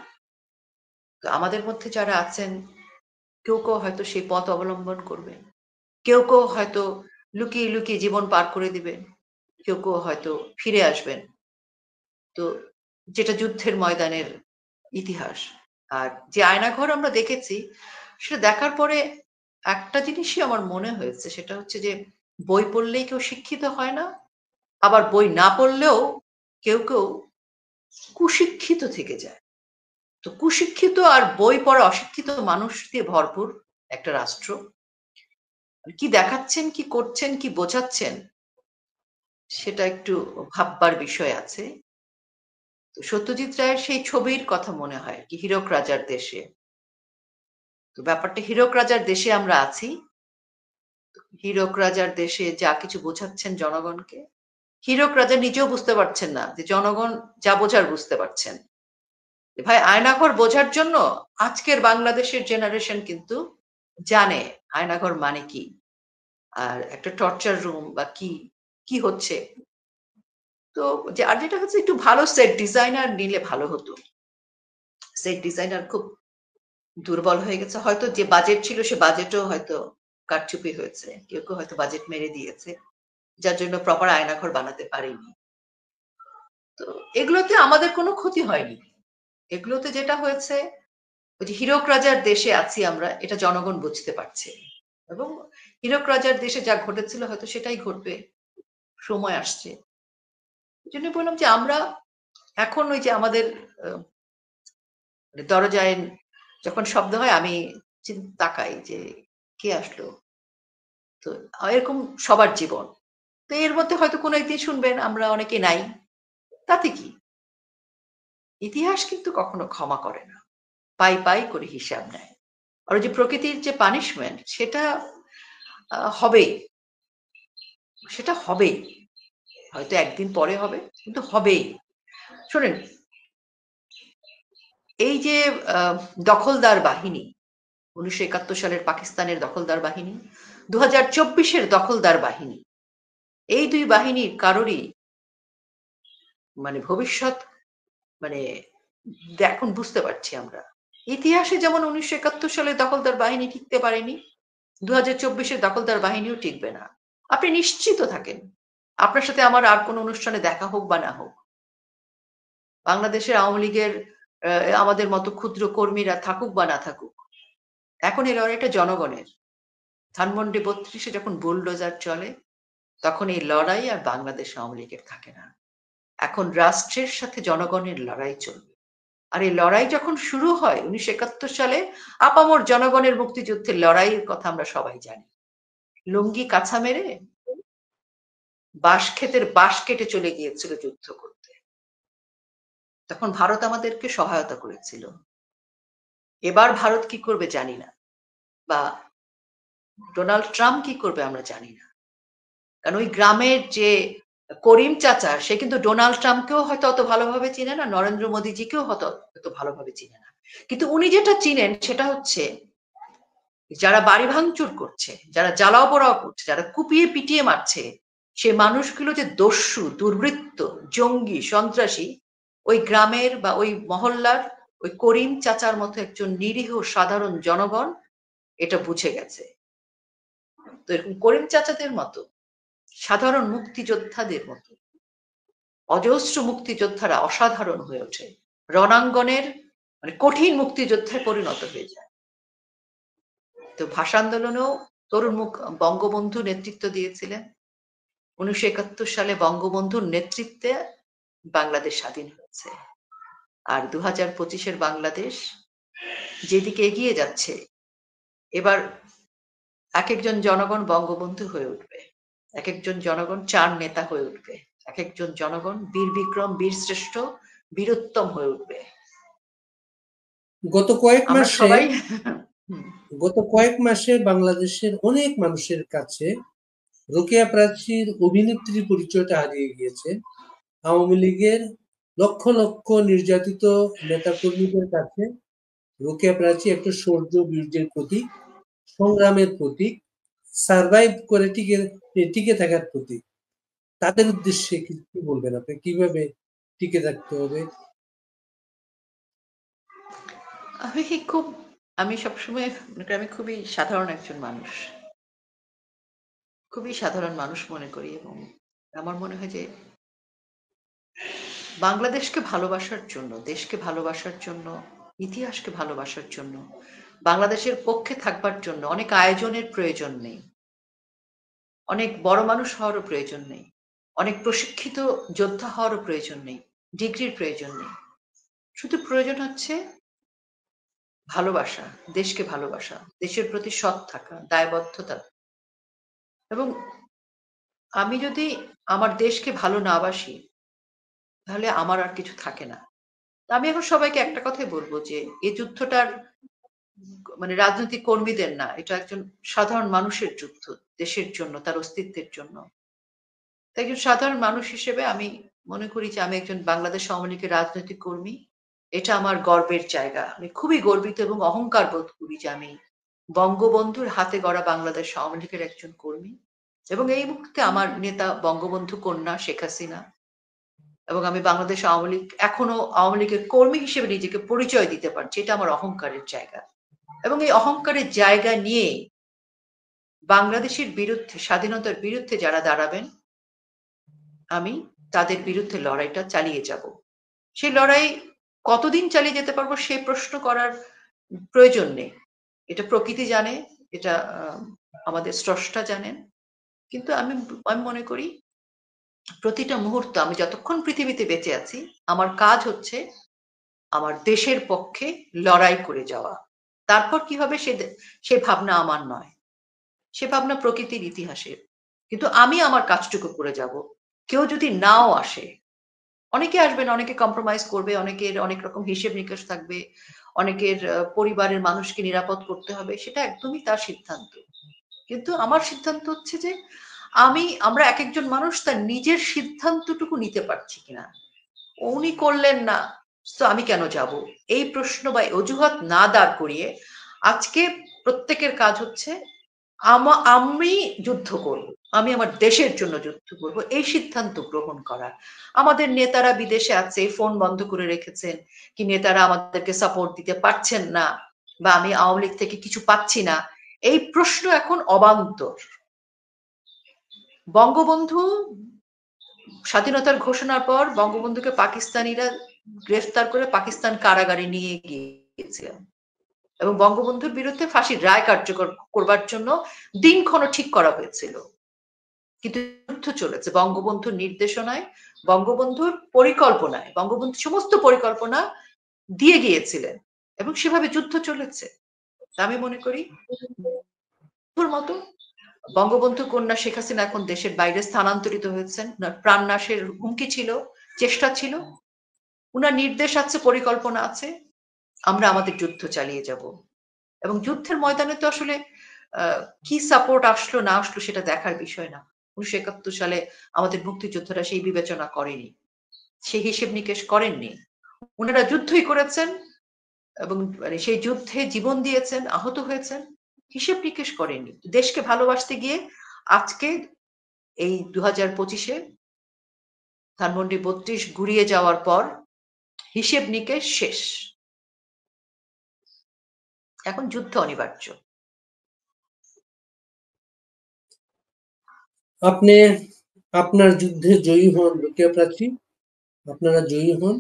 তো আমাদের মধ্যে যারা আছেন, কেউ কেউ হয়তো সেই পথ অবলম্বন করবেন, কেউ কেউ হয়তো লুকিয়ে লুকিয়ে জীবন পার করে দিবেন, কেউ কেউ হয়তো ফিরে আসবেন। তো যেটা যুদ্ধের ময়দানের ইতিহাস। আর যে আয়নাঘর আমরা দেখেছি, সেটা দেখার পরে একটা জিনিসই আমার মনে হয়েছে, সেটা হচ্ছে যে বই পড়লেই কেউ শিক্ষিত হয় না, আবার বই না পড়লেও কেউ কেউ কুশিক্ষিত থেকে যায়। তো কুশিক্ষিত আর বই পড়া অশিক্ষিত মানুষ দিয়ে ভরপুর একটা রাষ্ট্র। কি দেখাচ্ছেন, কি করছেন, কি বোঝাচ্ছেন, সেটা একটু ভাববার বিষয় আছে। তো সত্যজিৎ রায়ের সেই ছবির কথা মনে হয়, কি হীরক রাজার দেশে। তো ব্যাপারটা হীরক রাজার দেশে আমরা আছি। হীরক রাজার দেশে যা কিছু বোঝাচ্ছেন জনগণকে, হীরক রাজা নিজেও বুঝতে পারছেন না যে জনগণ যা বোঝার বুঝতে পারছেন। ভাই, আয়নাঘর বোঝার জন্য আজকের বাংলাদেশের জেনারেশন কিন্তু জানে আয়নাঘর মানে কি, আর একটা টর্চার রুম বা কি, কি হচ্ছে। তো আর যেটা হচ্ছে, একটু ভালো সেট ডিজাইনার নিলে ভালো হতো। সেট ডিজাইনার খুব দুর্বল হয়ে গেছে। হয়তো যে বাজেট ছিল, সে বাজেটও হয়তো কারচুপি হয়েছে। কেউ কেউ হয়তো বাজেট মেরে দিয়েছে, যার জন্য প্রপার আয়নাঘর বানাতে পারেনি। তো এগুলোতে আমাদের কোনো ক্ষতি হয়নি। এগুলোতে যেটা হয়েছে, ওই যে হীরক রাজার দেশে আছি আমরা, এটা জনগণ বুঝতে পারছে। এবং হীরক রাজার দেশে যা ঘটেছিল হয়তো সেটাই ঘটবে, সময় আসছে। এই জন্য বললাম যে আমরা এখন ওই যে আমাদের দরজায় যখন শব্দ হয় আমি তাকাই যে কে আসলো, তো এরকম সবার জীবন। তো এর মধ্যে হয়তো কোনো একদিন শুনবেন আমরা অনেকে নাই, তাতে কি? ইতিহাস কিন্তু কখনো ক্ষমা করে না, পাই পাই করে হিসাব নেয়। আর ওই যে প্রকৃতির যে পানিশমেন্ট সেটা হবেই, সেটা হবেই, হয়তো একদিন পরে হবে কিন্তু হবেই। শোনেন, এই যে দখলদার বাহিনী, ১৯৭১ সালের পাকিস্তানের দখলদার বাহিনী, ২০২৪-এর দখলদার বাহিনী, এই ২ বাহিনীর কারোরই মানে ভবিষ্যৎ মানে এখন বুঝতে পারছি আমরা। ইতিহাসে যেমন ১৯৭১ সালে দখলদার বাহিনী টিকতে পারেনি, ২০২৪-এর দখলদার বাহিনীও টিকবে না। আপনি নিশ্চিত থাকেন। আপনার সাথে আমার আর কোনো অনুষ্ঠানে দেখা হোক বা না হোক, বাংলাদেশের আওয়ামী লীগের আমাদের মতো ক্ষুদ্র কর্মীরা থাকুক বা না থাকুক, এখন এই লড়াইটা জনগণের। ধানমন্ডি ৩২-এ যখন বুলডোজার চলে, তখন এই লড়াই আর বাংলাদেশ আওয়ামী লীগের থাকে না। এখন রাষ্ট্রের সাথে জনগণের লড়াই চলবে। আর এই লড়াই যখন শুরু হয় ১৯৭১ সালে, আপামর জনগণের মুক্তিযুদ্ধের লড়াইয়ের কথা আমরা সবাই জানি। লুঙ্গি কাছা মেরে ক্ষেতের বাঁশ কেটে চলে গিয়েছিল যুদ্ধ করতে। তখন ভারত আমাদেরকে সহায়তা করেছিল। এবার ভারত কি করবে জানি না, বা ডোনাল্ড ট্রাম্প কি করবে আমরা জানি না। কারণ ওই গ্রামের যে করিম চাচা, সে কিন্তু ডোনাল্ড ট্রাম্পকেও হয়তো অত ভালোভাবে চিনে না, নরেন্দ্র মোদীজিকেও হয়তো অত ভালোভাবে চিনে না। কিন্তু উনি যেটা চিনেন সেটা হচ্ছে যারা বাড়ি ভাঙচুর করছে, যারা জ্বালাও পোড়াও করছে, যারা কুপিয়ে পিটিয়ে মারছে, সে মানুষগুলো যে দস্যু, দুর্বৃত্ত, জঙ্গি, সন্ত্রাসী, ওই গ্রামের বা ওই মহল্লার ওই করিম চাচার মতো একজন নিরীহ সাধারণ জনগণ এটা বুঝে গেছে। তো এরকম করিম চাচাদের মতো, সাধারণ মুক্তিযোদ্ধাদের মতো অজস্র মুক্তিযোদ্ধারা অসাধারণ হয়ে ওঠে, রণাঙ্গনের মানে কঠিন মুক্তিযোদ্ধায় পরিণত হয়ে যায়। তো ভাষা আন্দোলনেও তরুণ বঙ্গবন্ধু নেতৃত্ব দিয়েছিলেন। ১৯৭১ সালে বঙ্গবন্ধুর নেতৃত্বে বাংলাদেশ স্বাধীন হয়েছে। আর ২০২৫-এর বাংলাদেশ যেদিকে এগিয়ে যাচ্ছে, এবার একেকজন জনগণ বঙ্গবন্ধু হয়ে উঠবে, একেকজন জনগণ চার নেতা হয়ে উঠবে, একেকজন জনগণ বীর বিক্রম, বীর শ্রেষ্ঠ, বীরোত্তম হয়ে উঠবে। গত কয়েক আমরা মাসে সবাই গত কয়েক মাসে বাংলাদেশের অনেক মানুষের কাছে রোকেয়া প্রাচীর অভিনেত্রীর পরিচয়টা হারিয়ে গিয়েছে। আওয়ামী লীগের লক্ষ লক্ষ নির্যাতিত নেতাকর্মীদের কাছে রোকেয়া প্রাচী একটা শৌর্য বীর্যের প্রতীক, সংগ্রামের প্রতীক, সারভাইভ করে টিকে টিকে থাকার প্রতীক। তাদের উদ্দেশ্যে কি বলবেন আপনি? কিভাবে টিকে থাকতে হবে? আমি খুব আমি সবসময় মনে করি আমি খুবই সাধারণ একজন মানুষ, খুবই সাধারণ মানুষ মনে করি, এবং আমার মনে হয় যে বাংলাদেশকে ভালোবাসার জন্য, দেশকে ভালোবাসার জন্য, ইতিহাসকে ভালোবাসার জন্য, বাংলাদেশের পক্ষে থাকবার জন্য অনেক আয়োজনের প্রয়োজন নেই, অনেক বড় মানুষ হওয়ারও প্রয়োজন নেই, অনেক প্রশিক্ষিত যোদ্ধা হওয়ারও প্রয়োজন নেই, ডিগ্রির প্রয়োজন নেই। শুধু প্রয়োজন হচ্ছে ভালোবাসা, দেশকে ভালোবাসা, দেশের প্রতি সৎ থাকা, দায়বদ্ধতা। এবং আমি যদি আমার দেশকে ভালো না বাসি, তাহলে আমার আর কিছু থাকে না। আমি এখন সবাইকে একটা কথাই বলবো যে এই যুদ্ধটার মানে রাজনৈতিক কর্মীদের না, এটা একজন সাধারণ মানুষের যুদ্ধ, দেশের জন্য, তার অস্তিত্বের জন্য। তাই একজন সাধারণ মানুষ হিসেবে আমি মনে করি যে আমি একজন বাংলাদেশ আওয়ামী লীগের রাজনৈতিক কর্মী। এটা আমার গর্বের জায়গা। আমি খুবই গর্বিত এবং অহংকার বোধ করি যে আমি বঙ্গবন্ধুর হাতে গড়া বাংলাদেশ আওয়ামী লীগের একজন কর্মী। এবং এই মুহূর্তে আমার নেতা বঙ্গবন্ধু কন্যা শেখ হাসিনা, এবং আমি বাংলাদেশ আওয়ামী লীগ এখনো আওয়ামী লীগের কর্মী হিসেবে নিজেকে পরিচয় দিতে পারছি। এটা আমার অহংকারের জায়গা। এবং এই অহংকারের জায়গা নিয়ে বাংলাদেশের বিরুদ্ধে, স্বাধীনতার বিরুদ্ধে যারা দাঁড়াবেন, আমি তাদের বিরুদ্ধে লড়াইটা চালিয়ে যাব। সেই লড়াই কতদিন চালিয়ে যেতে পারবো সে প্রশ্ন করার প্রয়োজন নেই। এটা প্রকৃতি জানে, এটা আমাদের স্রষ্টা জানেন। কিন্তু আমি আমি মনে করি প্রতিটা মুহূর্ত আমি যতক্ষণ পৃথিবীতে বেঁচে আছি, আমার কাজ হচ্ছে আমার দেশের পক্ষে লড়াই করে যাওয়া। তারপর কি হবে সে ভাবনা আমার নয়। সে ভাবনা প্রকৃতির ইতিহাসের। কিন্তু আমি আমার কাজটুকু করে যাব। কেউ যদি নাও আসে, অনেকে আসবে না, অনেকে কম্প্রোমাইজ করবে, অনেকের অনেক রকম হিসেব নিকেশ থাকবে, অনেকের পরিবারের মানুষকে নিরাপদ করতে হবে, সেটা একদমই তার সিদ্ধান্ত। কিন্তু আমার সিদ্ধান্ত হচ্ছে যে আমরা একেকজন মানুষ তার নিজের সিদ্ধান্তটুকু নিতে পারছি কিনা। উনি করলেন না, তো আমি কেন যাব? এই প্রশ্ন বা অজুহাত না দাঁড় করিয়ে আজকে প্রত্যেকের কাজ হচ্ছে আমি যুদ্ধ করব, আমি আমার দেশের জন্য যুদ্ধ করব, এই সিদ্ধান্ত গ্রহণ করা। আমাদের নেতারা বিদেশে আছে, ফোন বন্ধ করে রেখেছেন, কি নেতারা আমাদেরকে সাপোর্ট দিতে পারছেন না, বা আমি আওয়ামী লীগ থেকে কিছু পাচ্ছি না, এই প্রশ্ন এখন অবান্তর। বঙ্গবন্ধু স্বাধীনতার ঘোষণার পর বঙ্গবন্ধুকে পাকিস্তানিরা গ্রেফতার করে পাকিস্তান কারাগারে নিয়ে গিয়েছিলেন এবং বঙ্গবন্ধুর বিরুদ্ধে ফাঁসির রায় কার্যকর করবার জন্য দিনক্ষণ ঠিক করা হয়েছিল। কিন্তু যুদ্ধ চলেছে বঙ্গবন্ধুর নির্দেশনায়, বঙ্গবন্ধুর পরিকল্পনায়। বঙ্গবন্ধু সমস্ত পরিকল্পনা দিয়ে গিয়েছিলেন এবং সেভাবে যুদ্ধ চলেছে। আমি মনে করি মতো বঙ্গবন্ধু কন্যা শেখ হাসিনা এখন দেশের বাইরে স্থানান্তরিত হয়েছেন। প্রাণনাশের হুমকি ছিল, চেষ্টা ছিল, উনার নির্দেশ আছে, পরিকল্পনা আছে, আমরা আমাদের যুদ্ধ চালিয়ে যাব। এবং যুদ্ধের ময়দানে তো আসলে কি সাপোর্ট আসলো না আসলো সেটা দেখার বিষয় না। 1971 সালে আমাদের মুক্তিযোদ্ধারা সেই বিবেচনা করেনি, সেই হিসেব নিকেশ করেননি। ওনারা যুদ্ধই করেছেন এবং মানে সেই যুদ্ধে জীবন দিয়েছেন, আহত হয়েছেন, হিসেব নিকেশ করেননি। দেশকে ভালোবাসতে গিয়ে আজকে এই 2025-এ ধানমন্ডি 32 গুড়িয়ে যাওয়ার পর হিসেব নিকেশ শেষ। এখন যুদ্ধ অনিবার্য। আপনি আপনার যুদ্ধে জয়ী হন রোকেয়া প্রাচী, আপনারা জয়ী হন।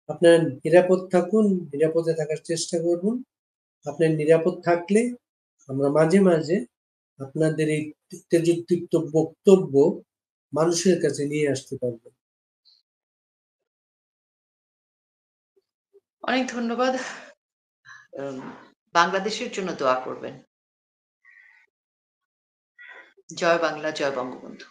আপনারা নিরাপদ থাকুন, নিরাপদে থাকার চেষ্টা করুন। আপনি নিরাপদ থাকলে আমরা মাঝে মাঝে আপনাদের এই উত্তেজিত বক্তব্য মানুষের কাছে নিয়ে আসতে পারবো। অনেক ধন্যবাদ। বাংলাদেশের জন্য দোয়া করবেন। জয় বাংলা, জয় বঙ্গবন্ধু।